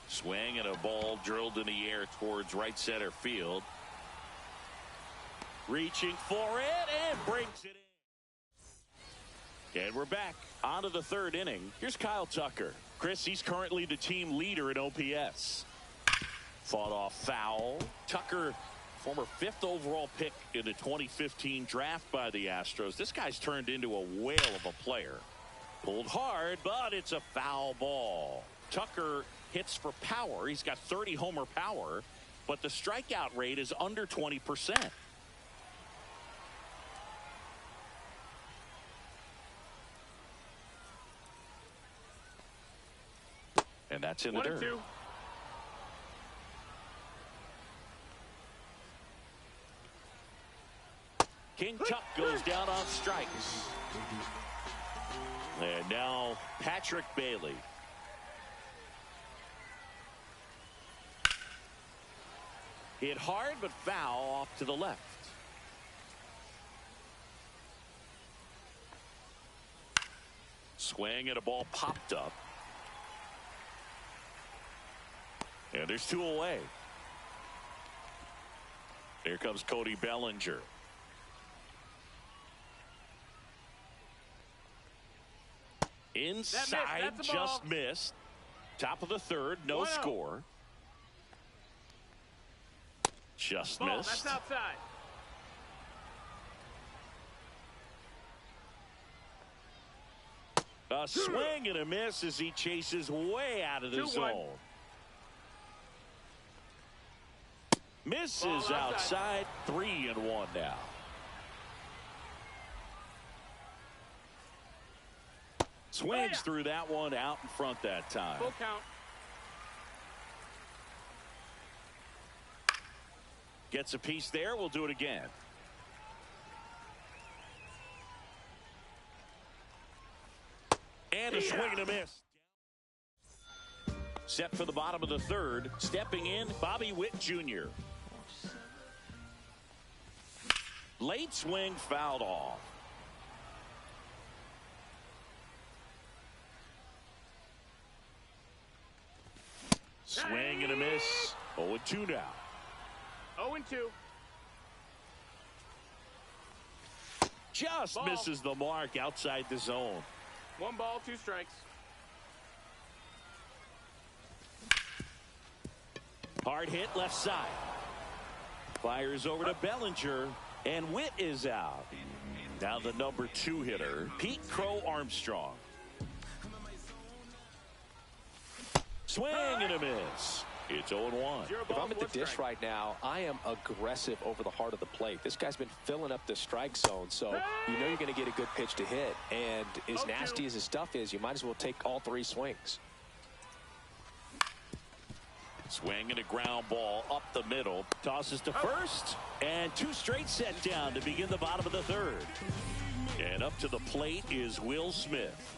Swing and a ball drilled in the air towards right center field. Reaching for it and brings it in. And we're back onto the third inning. Here's Kyle Tucker. Chris, he's currently the team leader in OPS. Fought off foul. Tucker, former 5th overall pick in the 2015 draft by the Astros. This guy's turned into a whale of a player. Pulled hard, but it's a foul ball. Tucker hits for power. He's got 30 homer power, but the strikeout rate is under 20%. That's in the 1-2. dirt. King Tuck goes down on strikes. And now Patrick Bailey. Hit hard but foul off to the left. Swing and a ball popped up. And there's 2 away. Here comes Cody Bellinger. Inside, just missed. Top of the third, no score. Just missed. That's outside. A swing and a miss as he chases way out of the zone. Misses outside. 3-1 now. Swings through that one out in front that time. Full count. Gets a piece there. We'll do it again. And a swing and a miss. Set for the bottom of the third. Stepping in, Bobby Witt Jr. Late swing fouled off. Swing and a miss. 0-2 now. 0-2. Just misses the mark outside the zone. 1 ball, 2 strikes. Hard hit left side. Fires over to Bellinger, and Witt is out. Now the number 2 hitter, Pete Crow Armstrong. Swing and a miss. It's 0-1. If I'm at the dish right now, I am aggressive over the heart of the plate. This guy's been filling up the strike zone, so you know you're going to get a good pitch to hit. And as nasty as his stuff is, you might as well take all 3 swings. Swing and a ground ball up the middle. Tosses to first. And 2 straight set down to begin the bottom of the third. And up to the plate is Will Smith.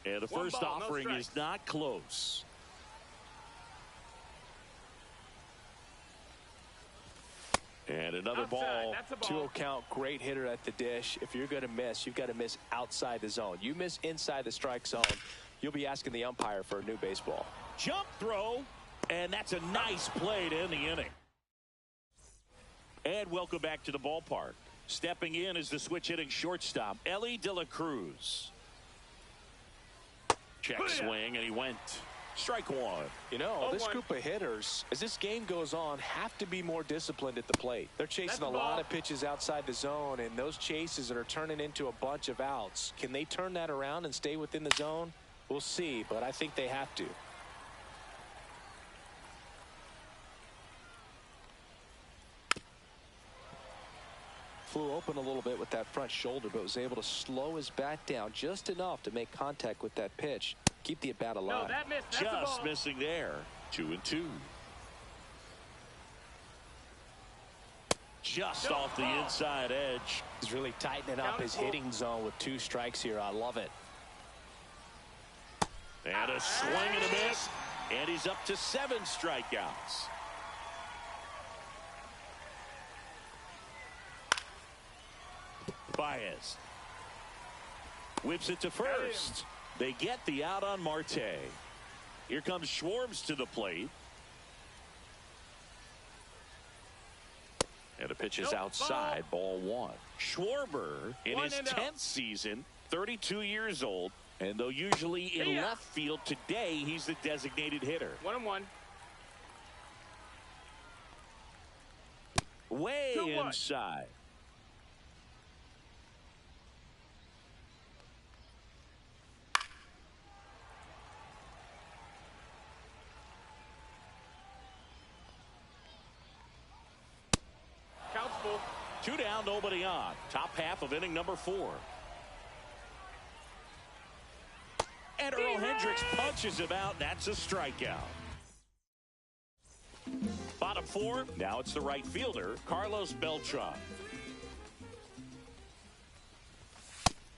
And the first offering is not close. And another ball. 2-0 count. Great hitter at the dish. If you're going to miss, you've got to miss outside the zone. You miss inside the strike zone, you'll be asking the umpire for a new baseball. Jump throw. And that's a nice play to end the inning. And welcome back to the ballpark. Stepping in is the switch hitting shortstop, Ellie De La Cruz. Check swing, and he went. Strike 1. You know, this group of hitters, as this game goes on, have to be more disciplined at the plate. They're chasing a lot of pitches outside the zone, and those chases are turning into a bunch of outs. Can they turn that around and stay within the zone? We'll see, but I think they have to. Flew open a little bit with that front shoulder, but was able to slow his bat down just enough to make contact with that pitch. Keep the at-bat alive. No, that missed. Just missing there. 2-2. Just off the inside edge. He's really tightening up his hitting zone with 2 strikes here. I love it. And a swing and a miss. And he's up to 7 strikeouts. Baez whips it to first. They get the out on Marte. Here comes Schwartz to the plate. And the pitch is outside. Ball 1. Schwarber in his 10th season, 32 years old. And though usually in left field, today he's the designated hitter. 1-1. Way inside. Counts full. 2 down, nobody on. Top half of inning number 4. And Earl Hendricks punches him out. That's a strikeout. Bottom four, now it's the right fielder, Carlos Beltran.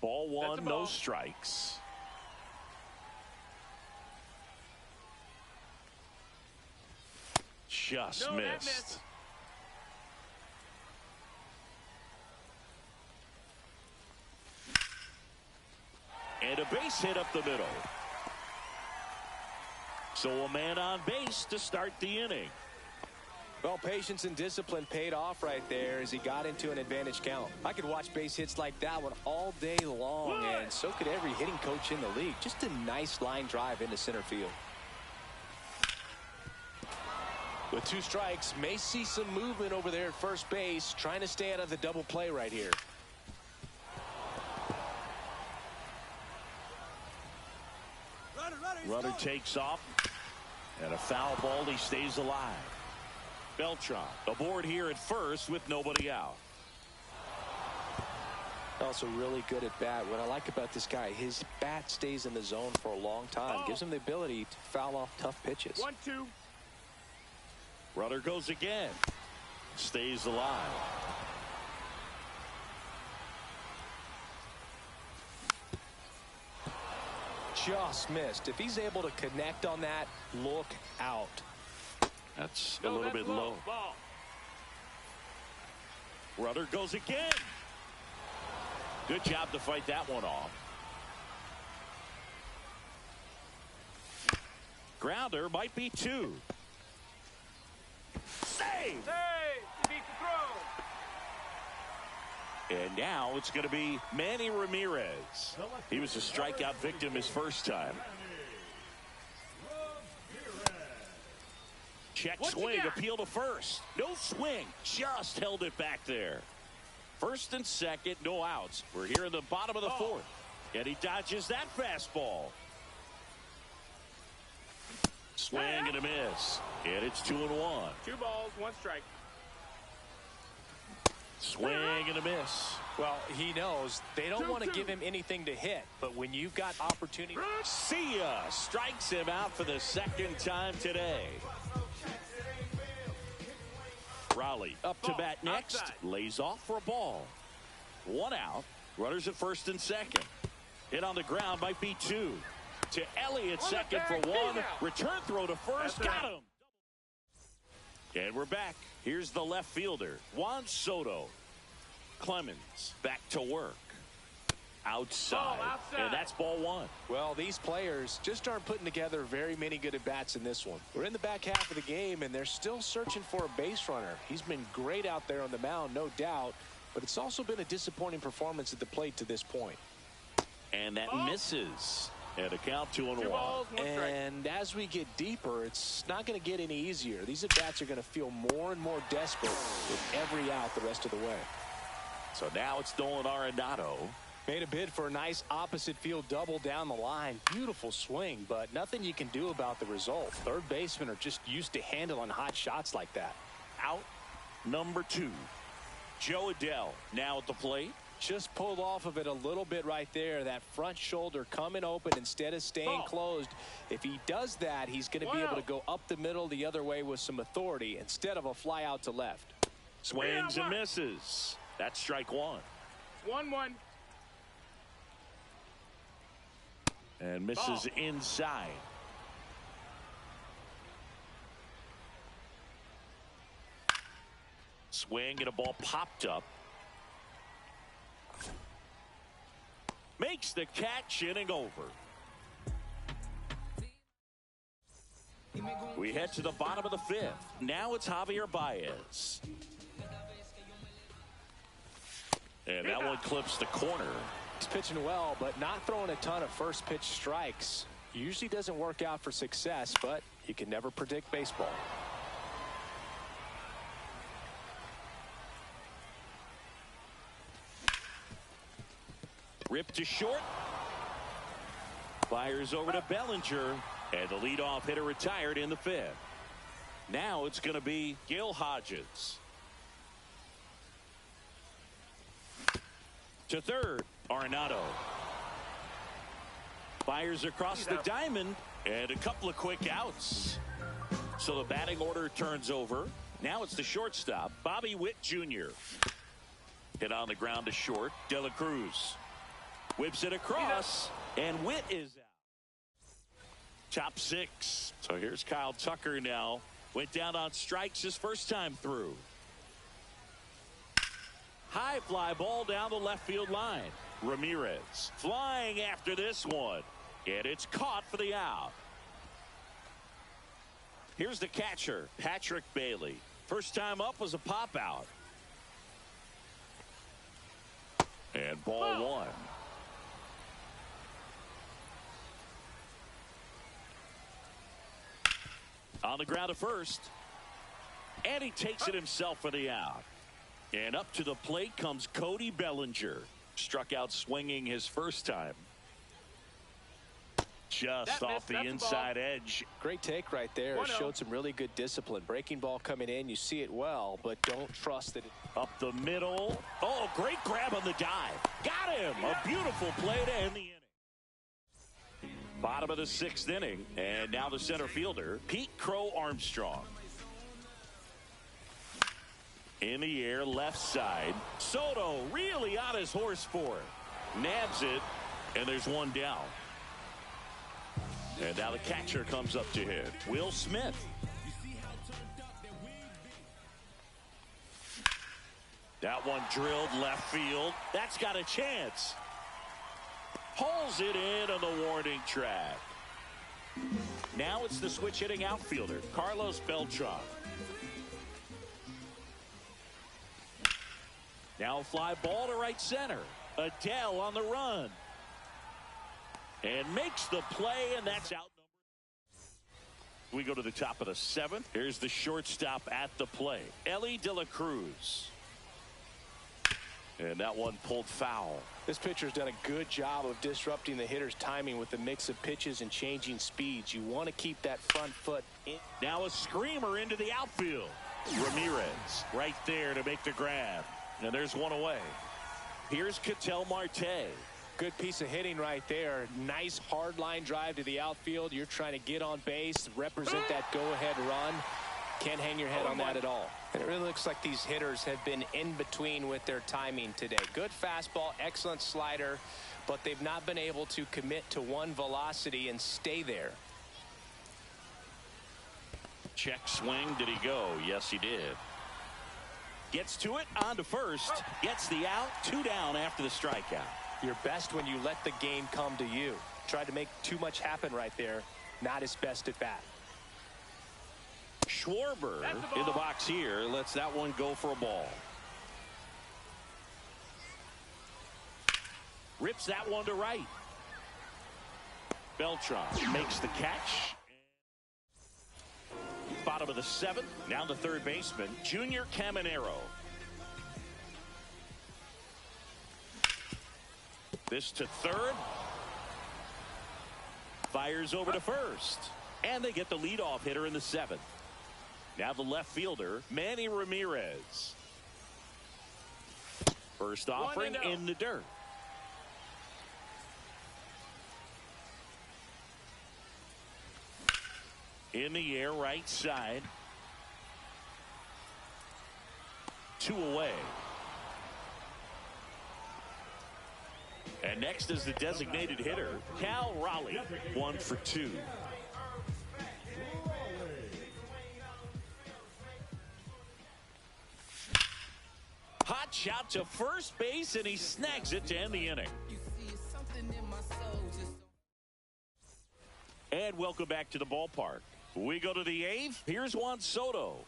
Ball one, no strikes. Just missed. And a base hit up the middle. So a man on base to start the inning. Well, patience and discipline paid off right there as he got into an advantage count. I could watch base hits like that one all day long, and so could every hitting coach in the league. Just a nice line drive into center field. With 2 strikes, may see some movement over there at first base, trying to stay out of the double play right here. Runner takes off, and a foul ball. He stays alive. Beltran aboard here at first with nobody out. Also really good at bat. What I like about this guy, his bat stays in the zone for a long time. Gives him the ability to foul off tough pitches. 1-2. Runner goes again. Stays alive. Just missed. If he's able to connect on that, look out. That's a little bit low. Ball. Runner goes again. Good job to fight that one off. Grounder might be 2. Save! Hey, beat the throw. And now it's going to be Manny Ramirez. He was a strikeout victim his first time. Check swing, appeal to first. No swing, just held it back there. First and second, no outs. We're here in the bottom of the fourth. And he dodges that fastball. Swing and a miss. And it's 2-1. 2 balls, 1 strike. Swing and a miss. Well, he knows they don't want to give him anything to hit, but when you've got opportunity. See ya. Strikes him out for the second time today. Raleigh up to bat next. Outside. Lays off for a ball. 1 out. Runners at first and second. Hit on the ground might be 2. To Elliott, second for 1. Return throw to first. Got him. And we're back. Here's the left fielder, Juan Soto. Clemens back to work. Outside. And that's ball 1. Well, these players just aren't putting together very many good at-bats in this one. We're in the back half of the game, and they're still searching for a base runner. He's been great out there on the mound, no doubt, but it's also been a disappointing performance at the plate to this point. And that misses. And a count 2-1. 2 balls, 1 strike. And as we get deeper, it's not going to get any easier. These at-bats are going to feel more and more desperate with every out the rest of the way. So now it's Nolan Arenado. Made a bid for a nice opposite field double down the line. Beautiful swing, but nothing you can do about the result. Third basemen are just used to handling hot shots like that. Out number 2. Joe Adell now at the plate. Just pulled off of it a little bit right there. That front shoulder coming open instead of staying closed. If he does that, he's going to be able to go up the middle the other way with some authority instead of a fly out to left. Swings and misses. That's strike 1. 1-1. And misses inside. Swing and a ball popped up. Makes the catch, inning over. We head to the bottom of the 5th. Now it's Javier Baez. And that one clips the corner. He's pitching well, but not throwing a ton of first pitch strikes. Usually doesn't work out for success, but you can never predict baseball. Ripped to short. Fires over to Bellinger. And the leadoff hitter retired in the 5th. Now it's going to be Gil Hodges. To third, Arenado. Fires across the diamond, and a couple of quick outs. So the batting order turns over. Now it's the shortstop, Bobby Witt Jr. Hit on the ground to short. De La Cruz whips it across, and Witt is out. Top 6. So here's Kyle Tucker now. Went down on strikes his first time through. High fly ball down the left field line. Ramirez flying after this one, and it's caught for the out. Here's the catcher, Patrick Bailey. First time up was a pop out. And ball 1. On the ground to first. And he takes it himself for the out. And up to the plate comes Cody Bellinger. Struck out swinging his first time. Just off the inside edge. Great take right there. Showed some really good discipline. Breaking ball coming in. You see it well, but don't trust it. Up the middle. Oh, great grab on the dive. Got him. A beautiful play to end the inning. Bottom of the 6th inning. And now the center fielder, Pete Crow Armstrong. In the air, left side. Soto really on his horse for it. Nabs it, and there's one down. And now the catcher comes up to hit. Will Smith. That one drilled left field. That's got a chance. Pulls it in on the warning track. Now it's the switch hitting outfielder, Carlos Beltran. Now a fly ball to right center. Adele on the run. And makes the play, and that's out. We go to the top of the 7th. Here's the shortstop at the play, Ellie De La Cruz. And that one pulled foul. This pitcher's done a good job of disrupting the hitter's timing with the mix of pitches and changing speeds. You want to keep that front foot in. Now a screamer into the outfield. Ramirez right there to make the grab. And there's one away. Here's Ketel Marte. Good piece of hitting right there. Nice hard line drive to the outfield. You're trying to get on base, represent that go-ahead run. Can't hang your head on that at all. And it really looks like these hitters have been in between with their timing today. Good fastball, excellent slider, but they've not been able to commit to one velocity and stay there. Check swing. Did he go? Yes, he did. Gets to it, on to first. Gets the out. 2 down after the strikeout. You're best when you let the game come to you. Tried to make too much happen right there. Not his best at bat. Schwarber in the box here. Lets that one go for a ball. Rips that one to right. Beltran makes the catch. Bottom of the 7th. Now the third baseman, Junior Caminero. This to third. Fires over to first. And they get the leadoff hitter in the 7th. Now the left fielder, Manny Ramirez. First offering in the dirt. In the air, right side. 2 away. And next is the designated hitter, Cal Raleigh. 1 for 2. Hot shot to first base, and he snags it to end the inning. And welcome back to the ballpark. We go to the 8th. Here's Juan Soto.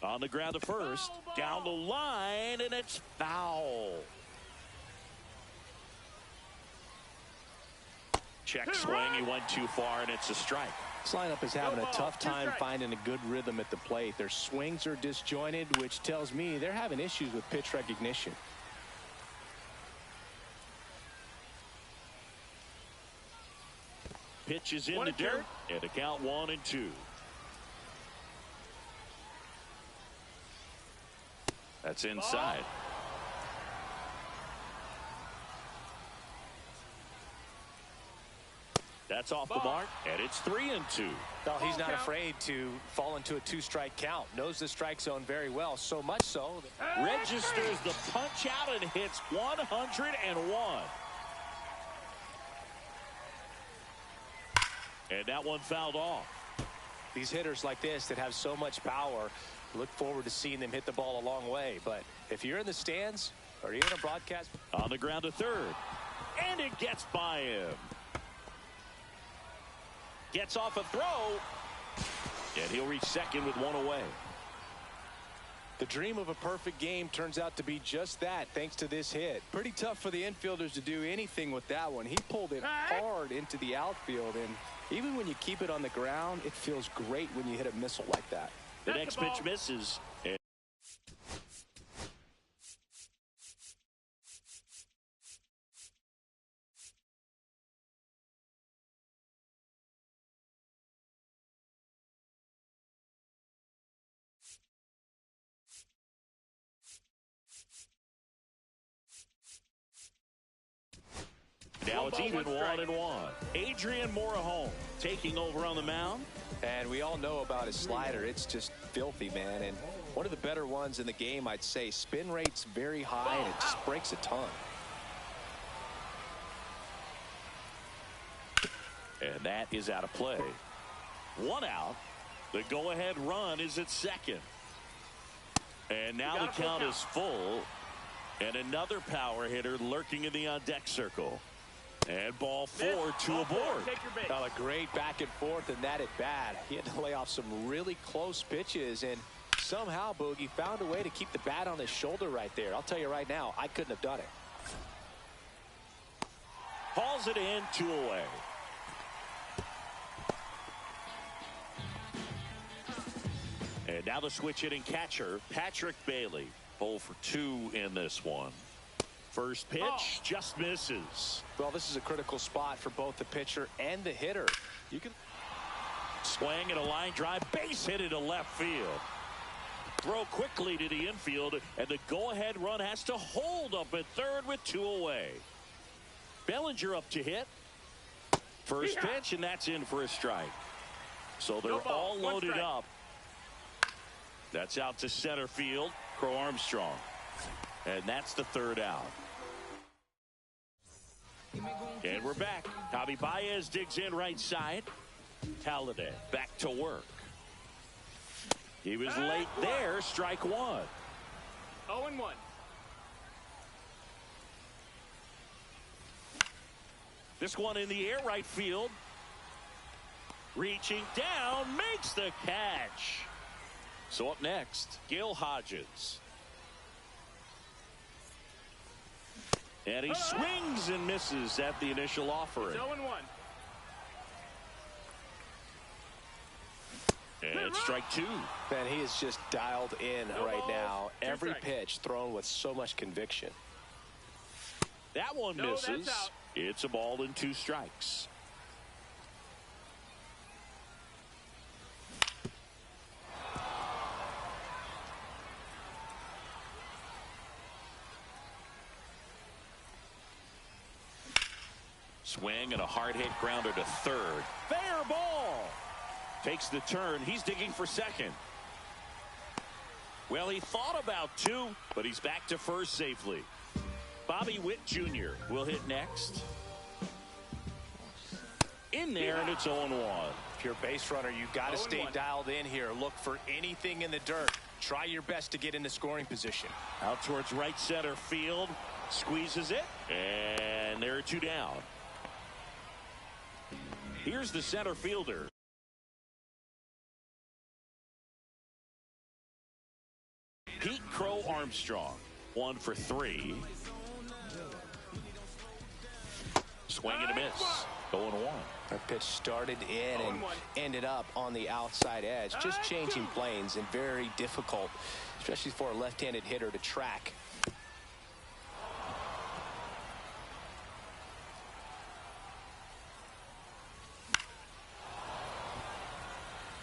On the ground to first. Down the line, and it's foul. Check swing. He went too far, and it's a strike. This lineup is having a tough time finding a good rhythm at the plate. Their swings are disjointed, which tells me they're having issues with pitch recognition. Pitch is in the dirt, and a count 1-2. That's inside. That's off the mark, and it's 3-2. Well, he's not afraid to fall into a two-strike count. Knows the strike zone very well, so much so that registers the punch out and hits 101. And that one fouled off. These hitters like this that have so much power, look forward to seeing them hit the ball a long way. But if you're in the stands or you're in a broadcast. On the ground to third. And it gets by him. Gets off a throw. And he'll reach second with one away. The dream of a perfect game turns out to be just that, thanks to this hit. Pretty tough for the infielders to do anything with that one. He pulled it hard into the outfield, and even when you keep it on the ground, it feels great when you hit a missile like that. The next pitch misses. Now it's even 1-1. Adrian Morejon taking over on the mound. And we all know about his slider. It's just filthy, man. And one of the better ones in the game, I'd say. Spin rate's very high, and it just breaks a ton. And that is out of play. One out. The go-ahead run is at second. And now the count is full. And another power hitter lurking in the on-deck circle. And ball 4, 2 aboard. Well, a great back and forth, and that at bat. He had to lay off some really close pitches, and somehow Boogie found a way to keep the bat on his shoulder right there. I'll tell you right now, I couldn't have done it. Hauls it in, 2 away. And now the switch hitting catcher, Patrick Bailey. 0 for 2 in this one. First pitch just misses. Well, this is a critical spot for both the pitcher and the hitter. You can swing and a line drive, base hit into left field. Throw quickly to the infield, and the go-ahead run has to hold up at third with 2 away. Bellinger up to hit. First pitch, and that's in for a strike. So they're all loaded up. That's out to center field. Crow Armstrong. And that's the third out. And we're back. Javi Baez digs in right side. Halladay back to work. He was late there. Strike 1. 0-1. This one in the air, right field. Reaching down, makes the catch. So up next, Gil Hodges. And he swings and misses at the initial offering. 0-1. And it's strike 2. Man, he is just dialed in right now. Every pitch thrown with so much conviction. That one misses. It's a ball and 2 strikes. Swing and a hard hit grounder to third. Fair ball. Takes the turn. He's digging for second. Well, he thought about 2, but he's back to first safely. Bobby Witt Jr. will hit next. In there, and it's 0-1. If you're a base runner, you got to stay dialed in here. Look for anything in the dirt. Try your best to get into scoring position. Out towards right center field. Squeezes it. And there are 2 down. Here's the center fielder. Pete Crow Armstrong. 1 for 3. Swing and a miss. 0-1. That pitch started in and ended up on the outside edge. Just changing planes and very difficult, especially for a left-handed hitter to track.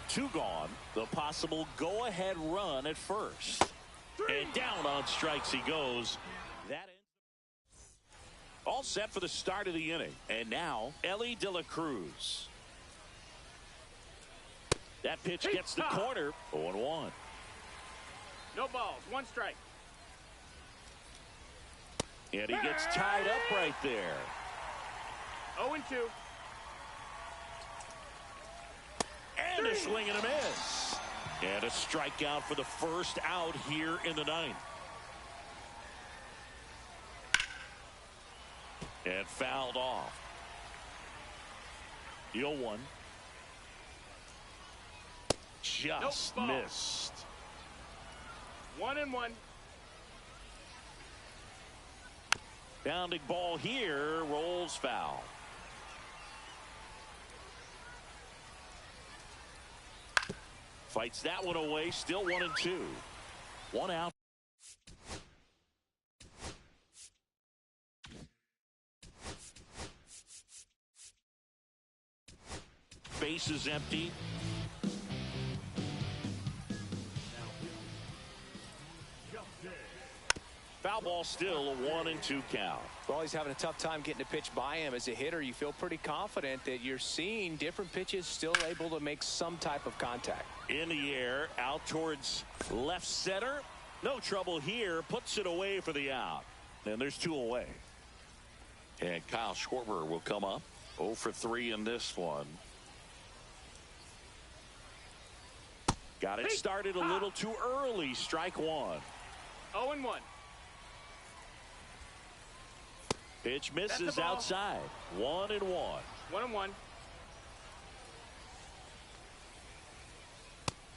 Two gone. The possible go-ahead run at first. And down on strikes he goes. That All set for the start of the inning. And now, Ellie De La Cruz. That pitch gets the corner. 0-1. No balls. One strike. And he gets tied up right there. 0-2. And a swing and a miss. And a strikeout for the first out here in the ninth. And fouled off. 0-1. Just missed. 1-1. Bounding ball here, rolls foul. Fights that one away, still 1-2. 1 out. Base is empty. Foul ball, still a 1-2 count. Well, he's having a tough time getting a pitch by him. As a hitter, you feel pretty confident that you're seeing different pitches still able to make some type of contact. In the air, out towards left center. No trouble here. Puts it away for the out. And there's 2 away. And Kyle Schwarber will come up. 0 for 3 in this one. Got it started a little too early. Strike 1. 0-1. Pitch misses outside. 1-1. 1-1.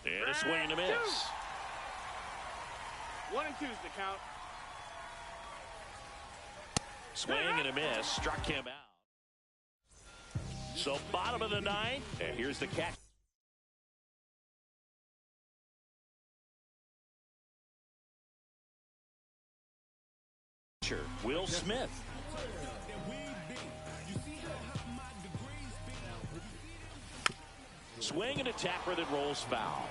And a swing and a miss. 1-2's the count. Swing and a miss. Struck him out. So bottom of the ninth. And here's the catch. Will Smith. Swing and a tapper that rolls foul.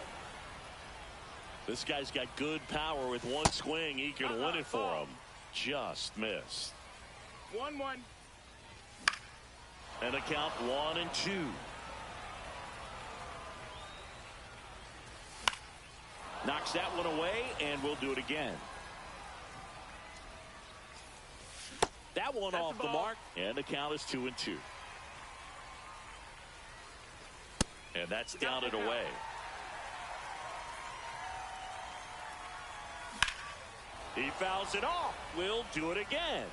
This guy's got good power. With one swing, he can win it for him. Just missed. 1-1. And a count 1-2. Knocks that one away, and we'll do it again. That one off the mark, and the count is 2-2. And that's down and away. He fouls it off. We'll do it again.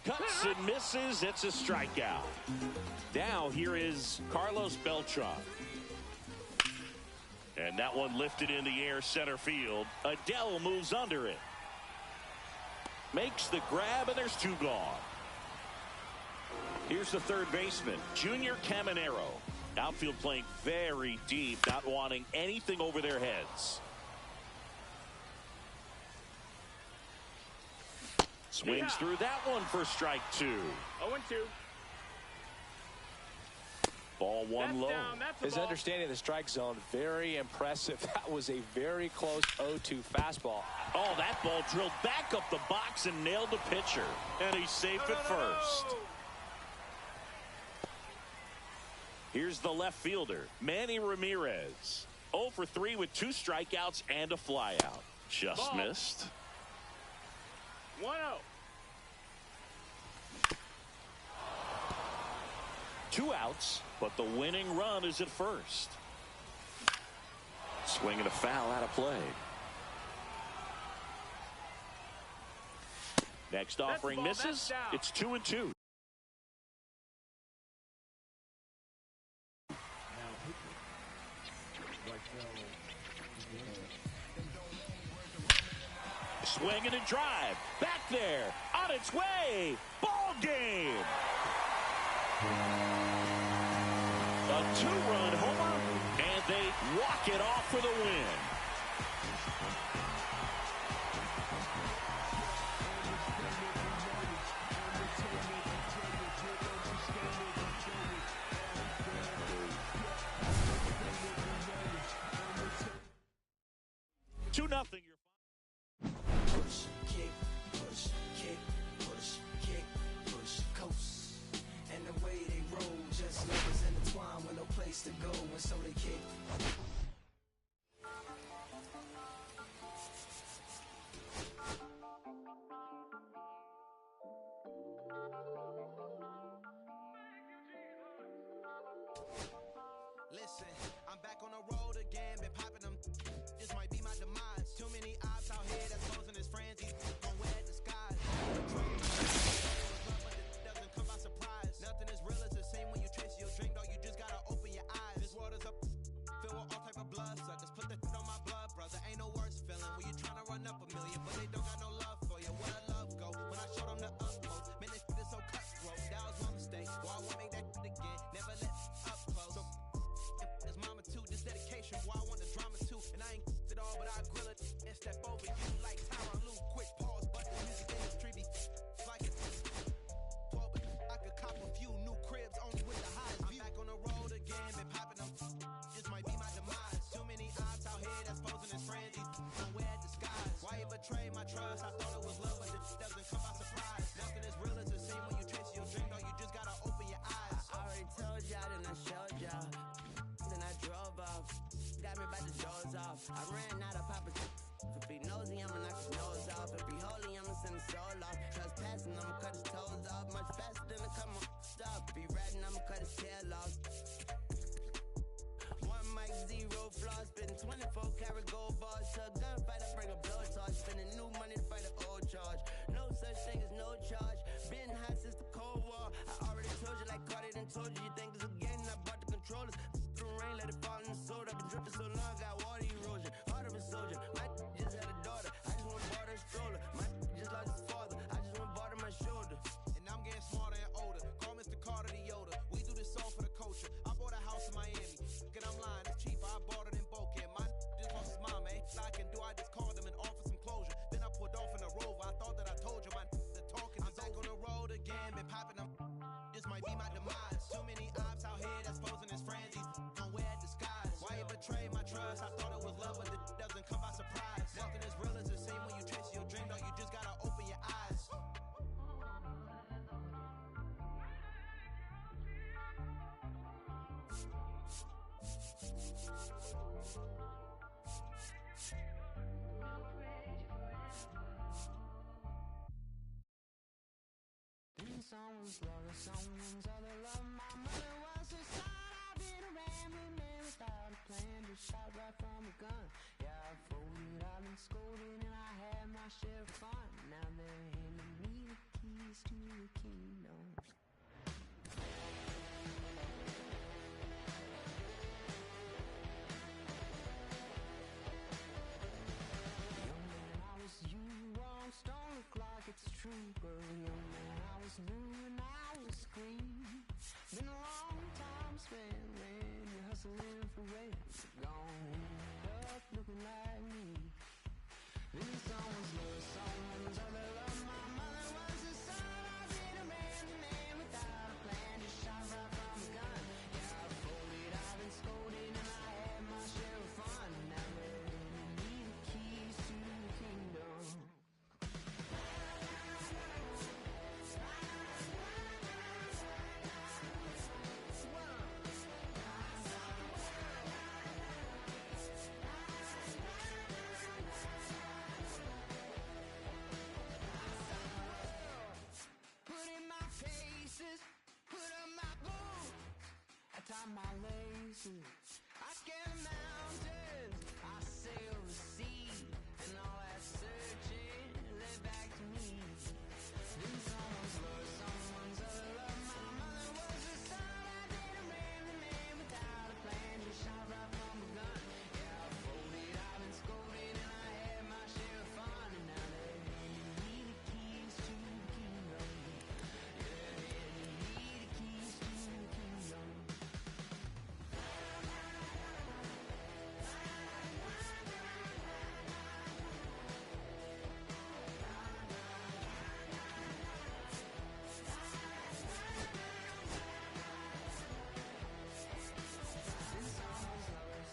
Cuts and misses. It's a strikeout. Now here is Carlos Beltran. And that one lifted in the air, center field. Adele moves under it. Makes the grab, and there's 2 gone. Here's the third baseman, Junior Caminero. Outfield playing very deep, not wanting anything over their heads. Swings through that one for strike 2. 0-2. Ball 1 low. His understanding of the strike zone, very impressive. That was a very close 0-2 fastball. Oh, that ball drilled back up the box and nailed the pitcher. And he's safe at first. Here's the left fielder, Manny Ramirez. 0 for 3 with 2 strikeouts and a flyout. Just missed. 1-0. Two outs, but the winning run is at first. Swing and a foul out of play. Next offering misses. It's 2-2. Swing and a drive. Back there. On its way. Ball game. A 2-run homer. And they walk it off for the win. Two-0. Listen, I'm back on the road again, been popping them. This might be my demise. Too many ops out here that's posing as friends. These gon' wear disguise. But it doesn't come by surprise. Nothing as real as it seems when you trace your drink, dog. You just gotta open your eyes. This world is up, filled with all type of blood suckers. Put the on my blood, brother. Ain't no worse feeling when you tryna run up a million, but they don't got no love for you. Where the love go? When I showed them the up close, man, this is so cutthroat. That was my mistake. Well, I won't make that again. Never let up close. So it's mama too. This dedication, boy, I want the drama too. And I ain't it all, but I grill it and step over you like Tyron Lue. Quick pause, but the music industry be like it's 12, but I could cop a few new cribs only with the highest view. I'm back on the road again, been popping them. This might be my demise. Too many ops out here that's posing as friends. These don't wear disguise. Why you betray my trust? I thought it was love, but it doesn't come by surprise. Nothing as real as it seems when you trace your dream, though. You just gotta open your eyes. I already told y'all, then I showed y'all. Then I drove off. Got me by the doors off. I ran out of Papa. If it be nosy, I'ma knock his nose off. If be holy, I'ma send his soul off. Trespassing, I'ma cut his toes off. Much faster than a come stop. Be ratting, I'ma cut his tail off. One mic, zero flaws. Spitting 24 karat gold bars. To a gunfight, I bring a blowtorch. Spending new money to fight an old charge. No such thing as no charge. Been hot since the Cold War. I already told you like Cardi done told you. You think it's a game? I bought the controllers. The rain, let it fall in the soda. Been dripping so long, got water erosion. Heart of a soldier. My just had a daughter. I just want to bought her a stroller. My just lost his father. I just want to bought her my shoulder. And I'm getting smarter and older. Call Mr. Carter the Yoda. We do this all for the culture. I bought a house in Miami. And I'm lying, it's cheaper. I bought it in Boca. My just lost his mom, man. I can do, I just called him and offered some closure. Then I pulled off in a Rover. I thought that I told you, my the talking. I'm back on the road again, been popping them. This might be my demise. Too many ops out here that's posing as friends. These don't wear disguise. Why you betray my trust? I thought it was love, but it doesn't come by surprise. Nothing as real as it seems when you trace your dream, though. You just gotta open your eyes. Someone's love, someone's other love. My mother was a son. I've been a rambling man without a plan, just shot right from a gun. Yeah, I folded, I've been scolded, and I had my share of fun. Now they're handing me the keys to the kingdom. Young man, I was you, wrong, don't look like it's true, but young man, I was new and I was green. Been a long time spent when you're hustling for rent. Gone end up looking like me. Then someone's love, someone's other love. My mother was a son. I've been a man without a plan, just shot right from a gun. Yeah, I folded, I've been scolded, and I had my share of fun. Now they're handing me the keys to the kingdom. Tie my laces, I scale the mountains, I sail the sea, and all that searching led back to me. Then someone's love, someone's other love. My mother was a son. I did a man without a plan, just shot right from a gun. Yeah, I folded, I've been scolded, and I had my share of fun. And now they're handing me the keys to the kingdom. Yeah, they're handing me the keys to the kingdom.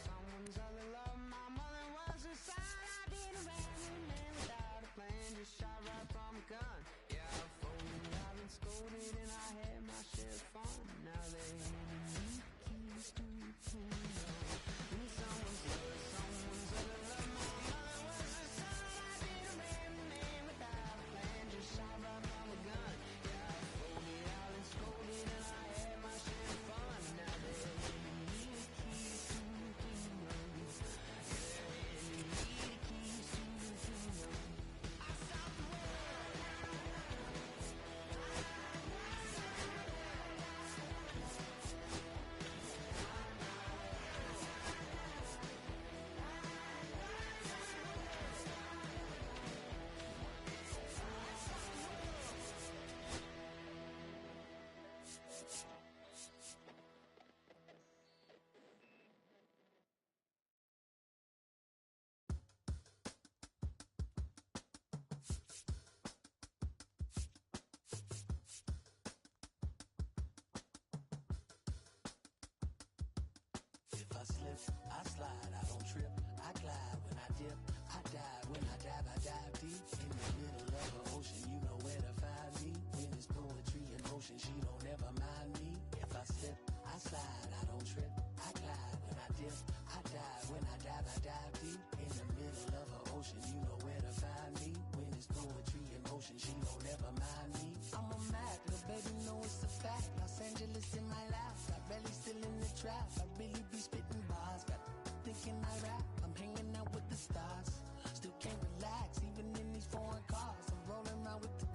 Someone's other love. My mother was a son. I did a rambling man without a plan, just shot right from a gun. Yeah, I folded, I've been scolded, and I had my share of fun. Now they're handing me keys to the kingdom. And someone's love, someone's other love. My mother was a son. I did a rambling man without a plan, just shot right from a gun. Yeah, I folded, I've been scolded, and I had my share of fun. Now they're handing me the keys. slide, I don't trip. I glide when I dip. I dive when I dive deep. In the middle of the ocean, you know where to find me. When it's poetry in motion, she don't ever mind me. If I slip, I slide, I don't trip. I glide when I dip. I dive when I dive deep. In the middle of the ocean, you know where to find me. When it's poetry in motion, she don't ever mind me. I'm a Mac, little baby, know it's a fact. Los Angeles in my lap, got belly still in the trap. I really be spitting bars, got thinking I rap. I'm hanging out with the stars, still can't relax, even in these foreign cars. I'm rolling around with the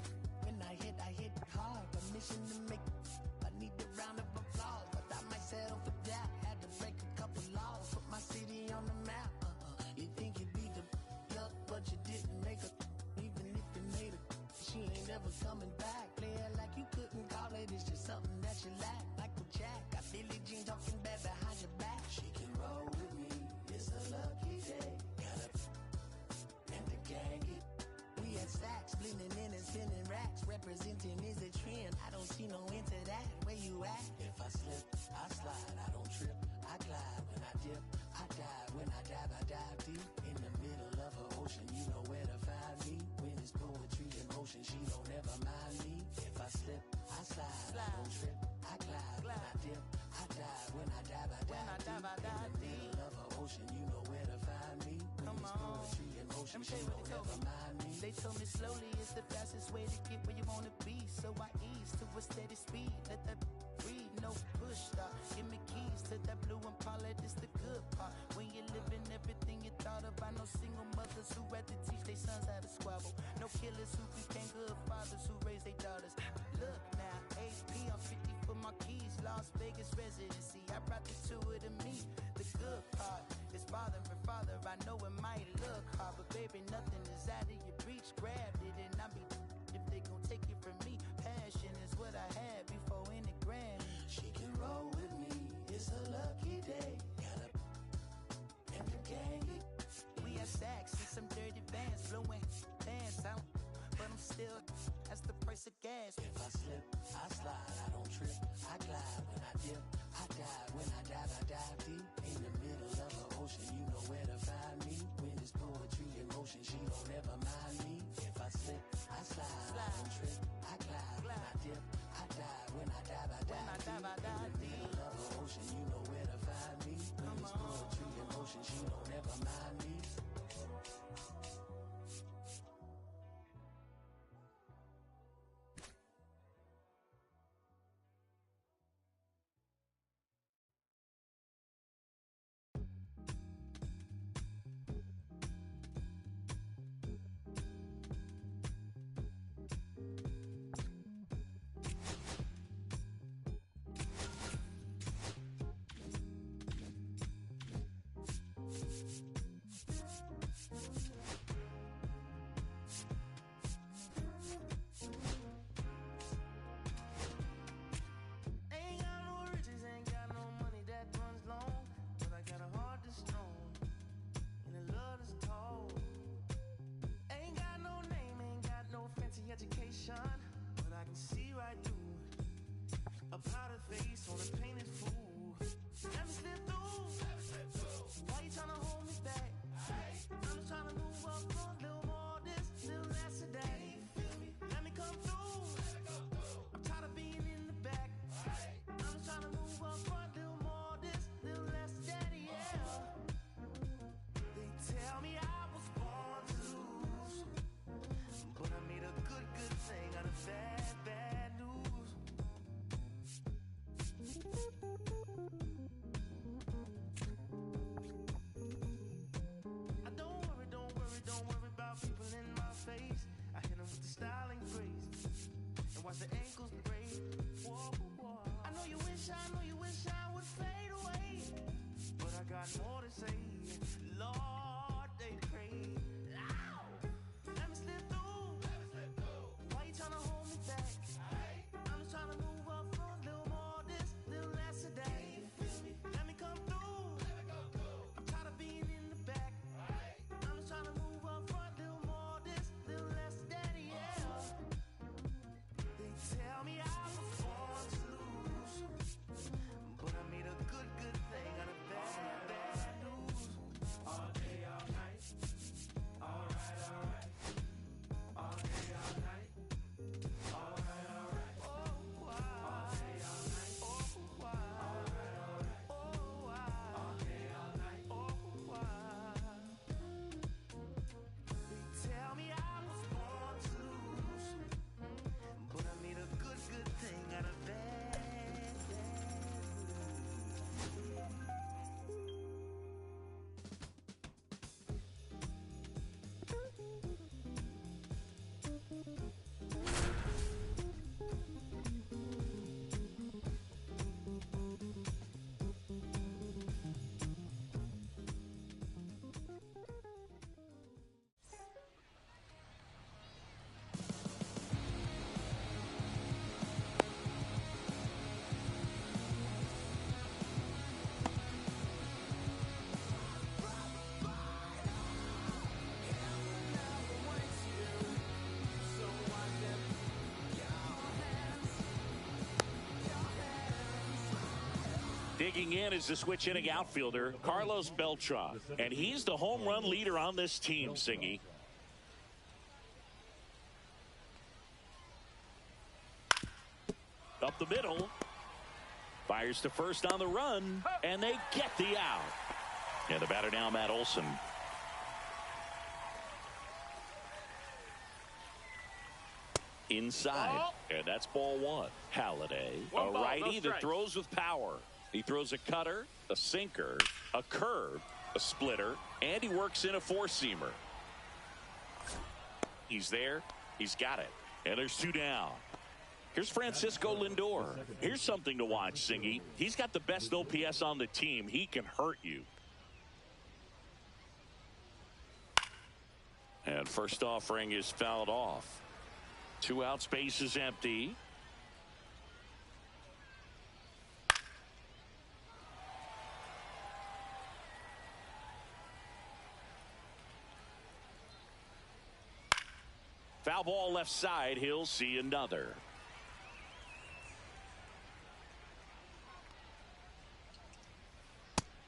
when I hit hard. Permission to make, I need a round of applause, but I might settle for that. Had to break a couple laws, put my city on the map. You think you beat the up, but you didn't make a. Even if you made it, she ain't ever coming back. Play it like you couldn't call it, it's just something that you lack. Michael Jack, got Billie Jean talking bad behind your back. She can roll with me, it's a lucky day. Got up and the gang it. We had stacks, blending in and spinning racks. Representing is a trend, I don't see no end to that. Where you at? If I slip, I slide, I don't trip. I glide when I dip. I dive when I dive deep. In the middle of her ocean, you know where to find me. When it's poetry in motion, she don't ever mind me. If I slip, I slide, I don't trip. I glide when I dip. I dive when I dive deep. In the middle of her ocean, you know where to find me. When it's poetry in motion, she don't ever mind me. They told me slowly is the fastest way to get where you wanna be. So I ease to a steady speed. Let that breathe, no push stop. Give me keys to that blue Impala, this the good part. When you're living everything you thought about. No single mothers who had to teach their sons how to squabble. No killers who became good fathers who raised their daughters. Look now, AP, I'm 50 for my keys. Las Vegas residency, I brought the two of them me. The good part is father and father. I know it might look hard, but baby, nothing is out of your reach. Grabbed it and I be if they gon' take it from me. Passion is what I had before any grand. She can roll with me, it's a lucky day. Got up and the gang it. We had stacks and some dirty vans blowing dance out, but I'm still that's the price of gas. If I slip, I slide, I don't trip. I glide when I dip. I dive when I dive deep. In the middle of the ocean, you know where to find me. When it's poetry in motion, she don't ever mind me. If I slip, I slide, I don't trip. I glide when I dip. I dive when I dive deep. In the middle of the ocean, you know where to find me. When it's poetry in motion, she don't ever mind me. Ain't got no riches, ain't got no money that runs long, but I got a heart that's strong and a love that's tall. Ain't got no name, ain't got no fancy education, but I can see right through a powdered face on a painted fool. Let me slip through. Why you tryna hold me back? I'm just tryna move up a little more, this little less of that. Let me come through. I'm tired of being in the back. I'm just tryna move up a little more, this little less of that, yeah. They tell me I was born to lose, but I made a good thing out of bad news. I don't worry about people in my face. I hit them with the style and grace, and watch the ankles break. Whoa, whoa. I know you wish I would fade away, but I got more to say. Lord, they pray. Ow! Let me slip through. Why you tryna hold me back? I'm just tryna move up a little more, this little less of that. Let me come through. I'm tired of being in the back. I'm just tryna move up a little more, this little less of that, yeah. They tell me I was born to lose, but I made a good thing out of bad Digging in is the switch inning outfielder, Carlos Beltran. And he's the home run leader on this team, Singy. Up the middle. Fires to first on the run. And they get the out. And the batter now, Matt Olson. Inside. Ball. And that's ball one. Halladay, One a ball, righty no that strikes. throws with power. He throws a cutter, a sinker, a curve, a splitter, and he works in a four-seamer. He's there. He's got it. And there's two down. Here's Francisco Lindor. Here's something to watch, Singy. He's got the best OPS on the team. He can hurt you. And first offering is fouled off. 2 outs, base is empty. Foul ball left side. He'll see another.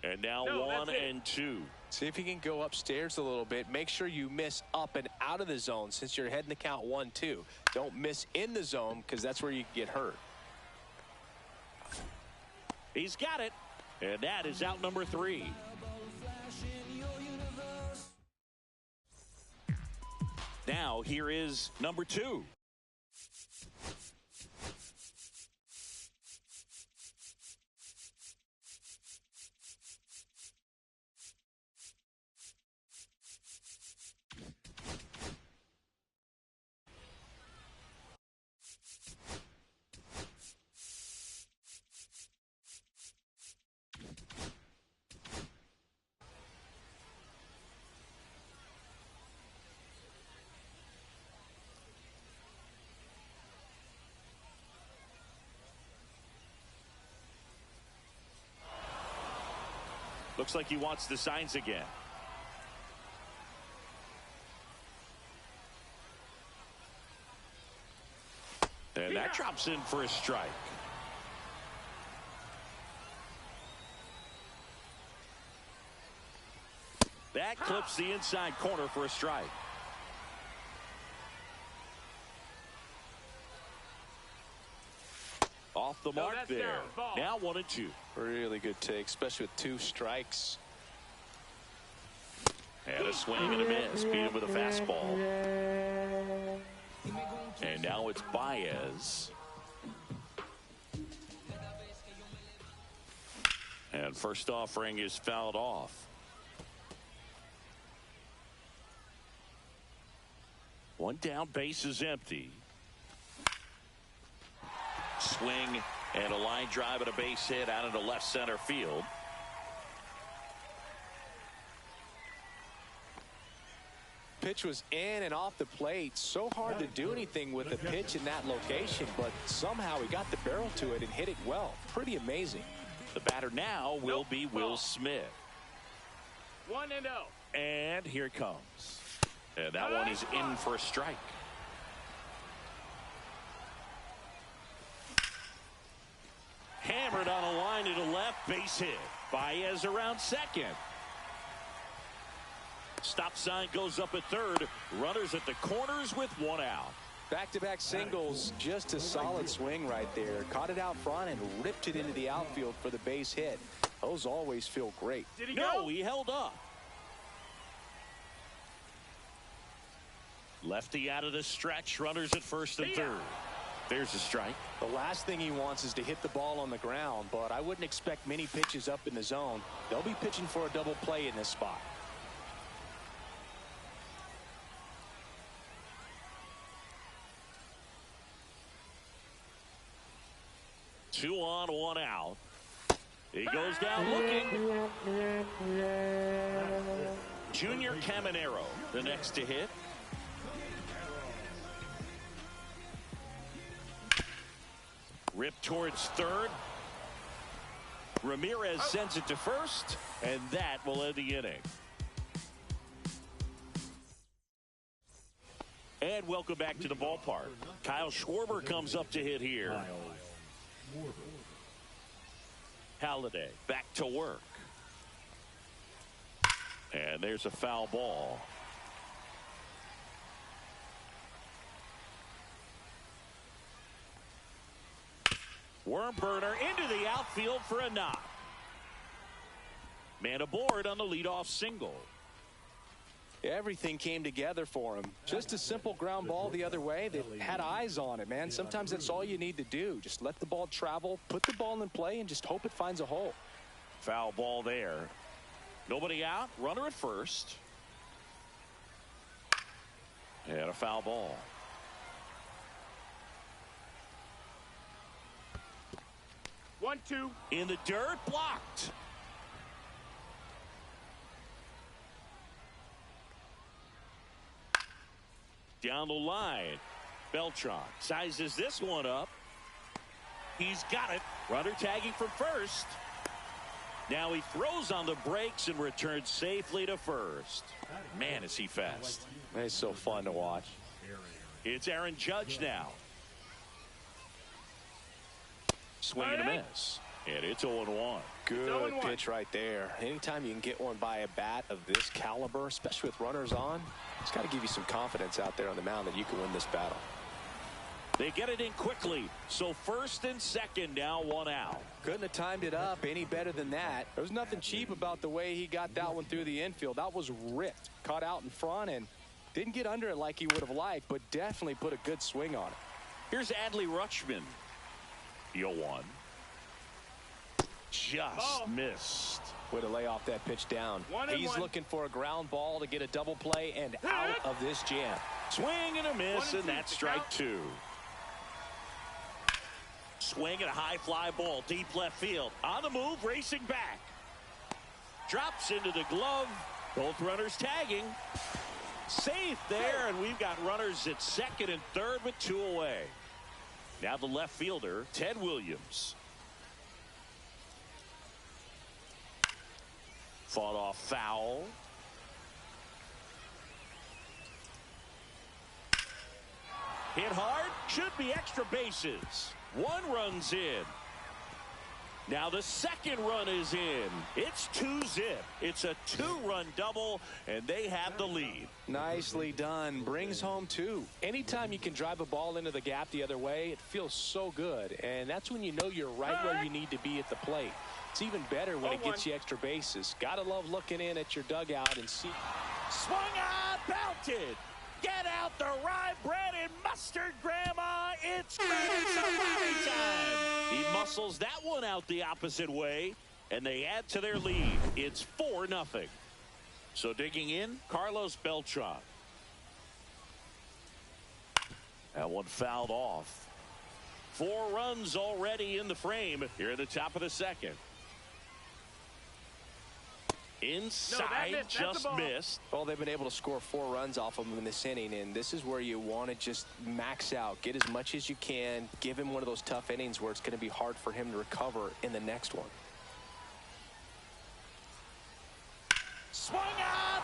And now 1-2. See if you can go upstairs a little bit. Make sure you miss up and out of the zone since you're heading to count 1-2. Don't miss in the zone because that's where you get hurt. He's got it. And that is out number 3. Now here is number 2. Looks like he wants the signs again. And that drops in for a strike. That clips the inside corner for a strike. Off the mark there. Now 1-2. Really good take, especially with 2 strikes. And a swing and a miss. Beat him with a fastball. And now it's Baez. And first offering is fouled off. One down, base is empty. Swing and a line drive and a base hit out into left center field. Pitch was in and off the plate. So hard to do anything with the pitch in that location, but somehow he got the barrel to it and hit it well. Pretty amazing. The batter now will be Will Smith. 1-0. And here it comes. And that one is in for a strike. Hammered on a line to the left, base hit. Baez around second. Stop sign goes up at third. Runners at the corners with 1 out. Back-to-back singles, just a solid swing right there. Caught it out front and ripped it into the outfield for the base hit. Those always feel great. Did he No, go? he held up. Lefty out of the stretch. Runners at first and third. There's a strike. The last thing he wants is to hit the ball on the ground, but I wouldn't expect many pitches up in the zone. They'll be pitching for a double play in this spot. Two on, 1 out. He goes down looking. Junior Caminero, the next to hit. Ripped towards third. Ramirez sends it to first, and that will end the inning. And welcome back to the ballpark. Kyle Schwarber comes up to hit here. Halliday back to work. And there's a foul ball. Worm burner into the outfield for a knock. Man aboard on the leadoff single. Everything came together for him. Just a simple ground ball the other way that had eyes on it, man. Sometimes that's all you need to do. Just let the ball travel, put the ball in play, and just hope it finds a hole. Foul ball there. Nobody out. Runner at first. And a foul ball. One, two. In the dirt, blocked. Down the line. Beltran sizes this one up. He's got it. Runner tagging from first. Now he throws on the brakes and returns safely to first. Man, is he fast. It's so fun to watch. It's Aaron Judge now. Swing and a miss. And it's 0-1. Good pitch right there. Anytime you can get one by a bat of this caliber, especially with runners on, it's got to give you some confidence out there on the mound that you can win this battle. They get it in quickly. So first and second, now one out. Couldn't have timed it up any better than that. There was nothing cheap about the way he got that one through the infield. That was ripped. Caught out in front and didn't get under it like he would have liked, but definitely put a good swing on it. Here's Adley Rutschman. 0-1. Just missed. Way to lay off that pitch down. He's looking for a ground ball to get a double play and out of this jam. Swing and a miss, and that's strike two. Swing and a high fly ball, deep left field. On the move, racing back. Drops into the glove. Both runners tagging. Safe there, and we've got runners at second and third with two away. Now the left fielder, Ted Williams. Fought off foul. Hit hard, should be extra bases. One run's in. Now the second run is in. It's 2-zip. It's a two-run double, and they have the lead. Nicely done. Brings home two. Anytime you can drive a ball into the gap the other way, it feels so good. And that's when you know you're right where you need to be at the plate. It's even better when it gets you extra bases. Gotta love looking in at your dugout and see. Swung on, belted. Get out the rye bread and mustard, Grandma. It's Grand Safari time. He muscles that one out the opposite way, and they add to their lead. It's 4-0. So digging in, Carlos Beltran. That one fouled off. 4 runs already in the frame here at the top of the second. Inside, just missed. Well, they've been able to score 4 runs off of him in this inning, and this is where you want to just max out. Get as much as you can. Give him one of those tough innings where it's going to be hard for him to recover in the next one. Swung on,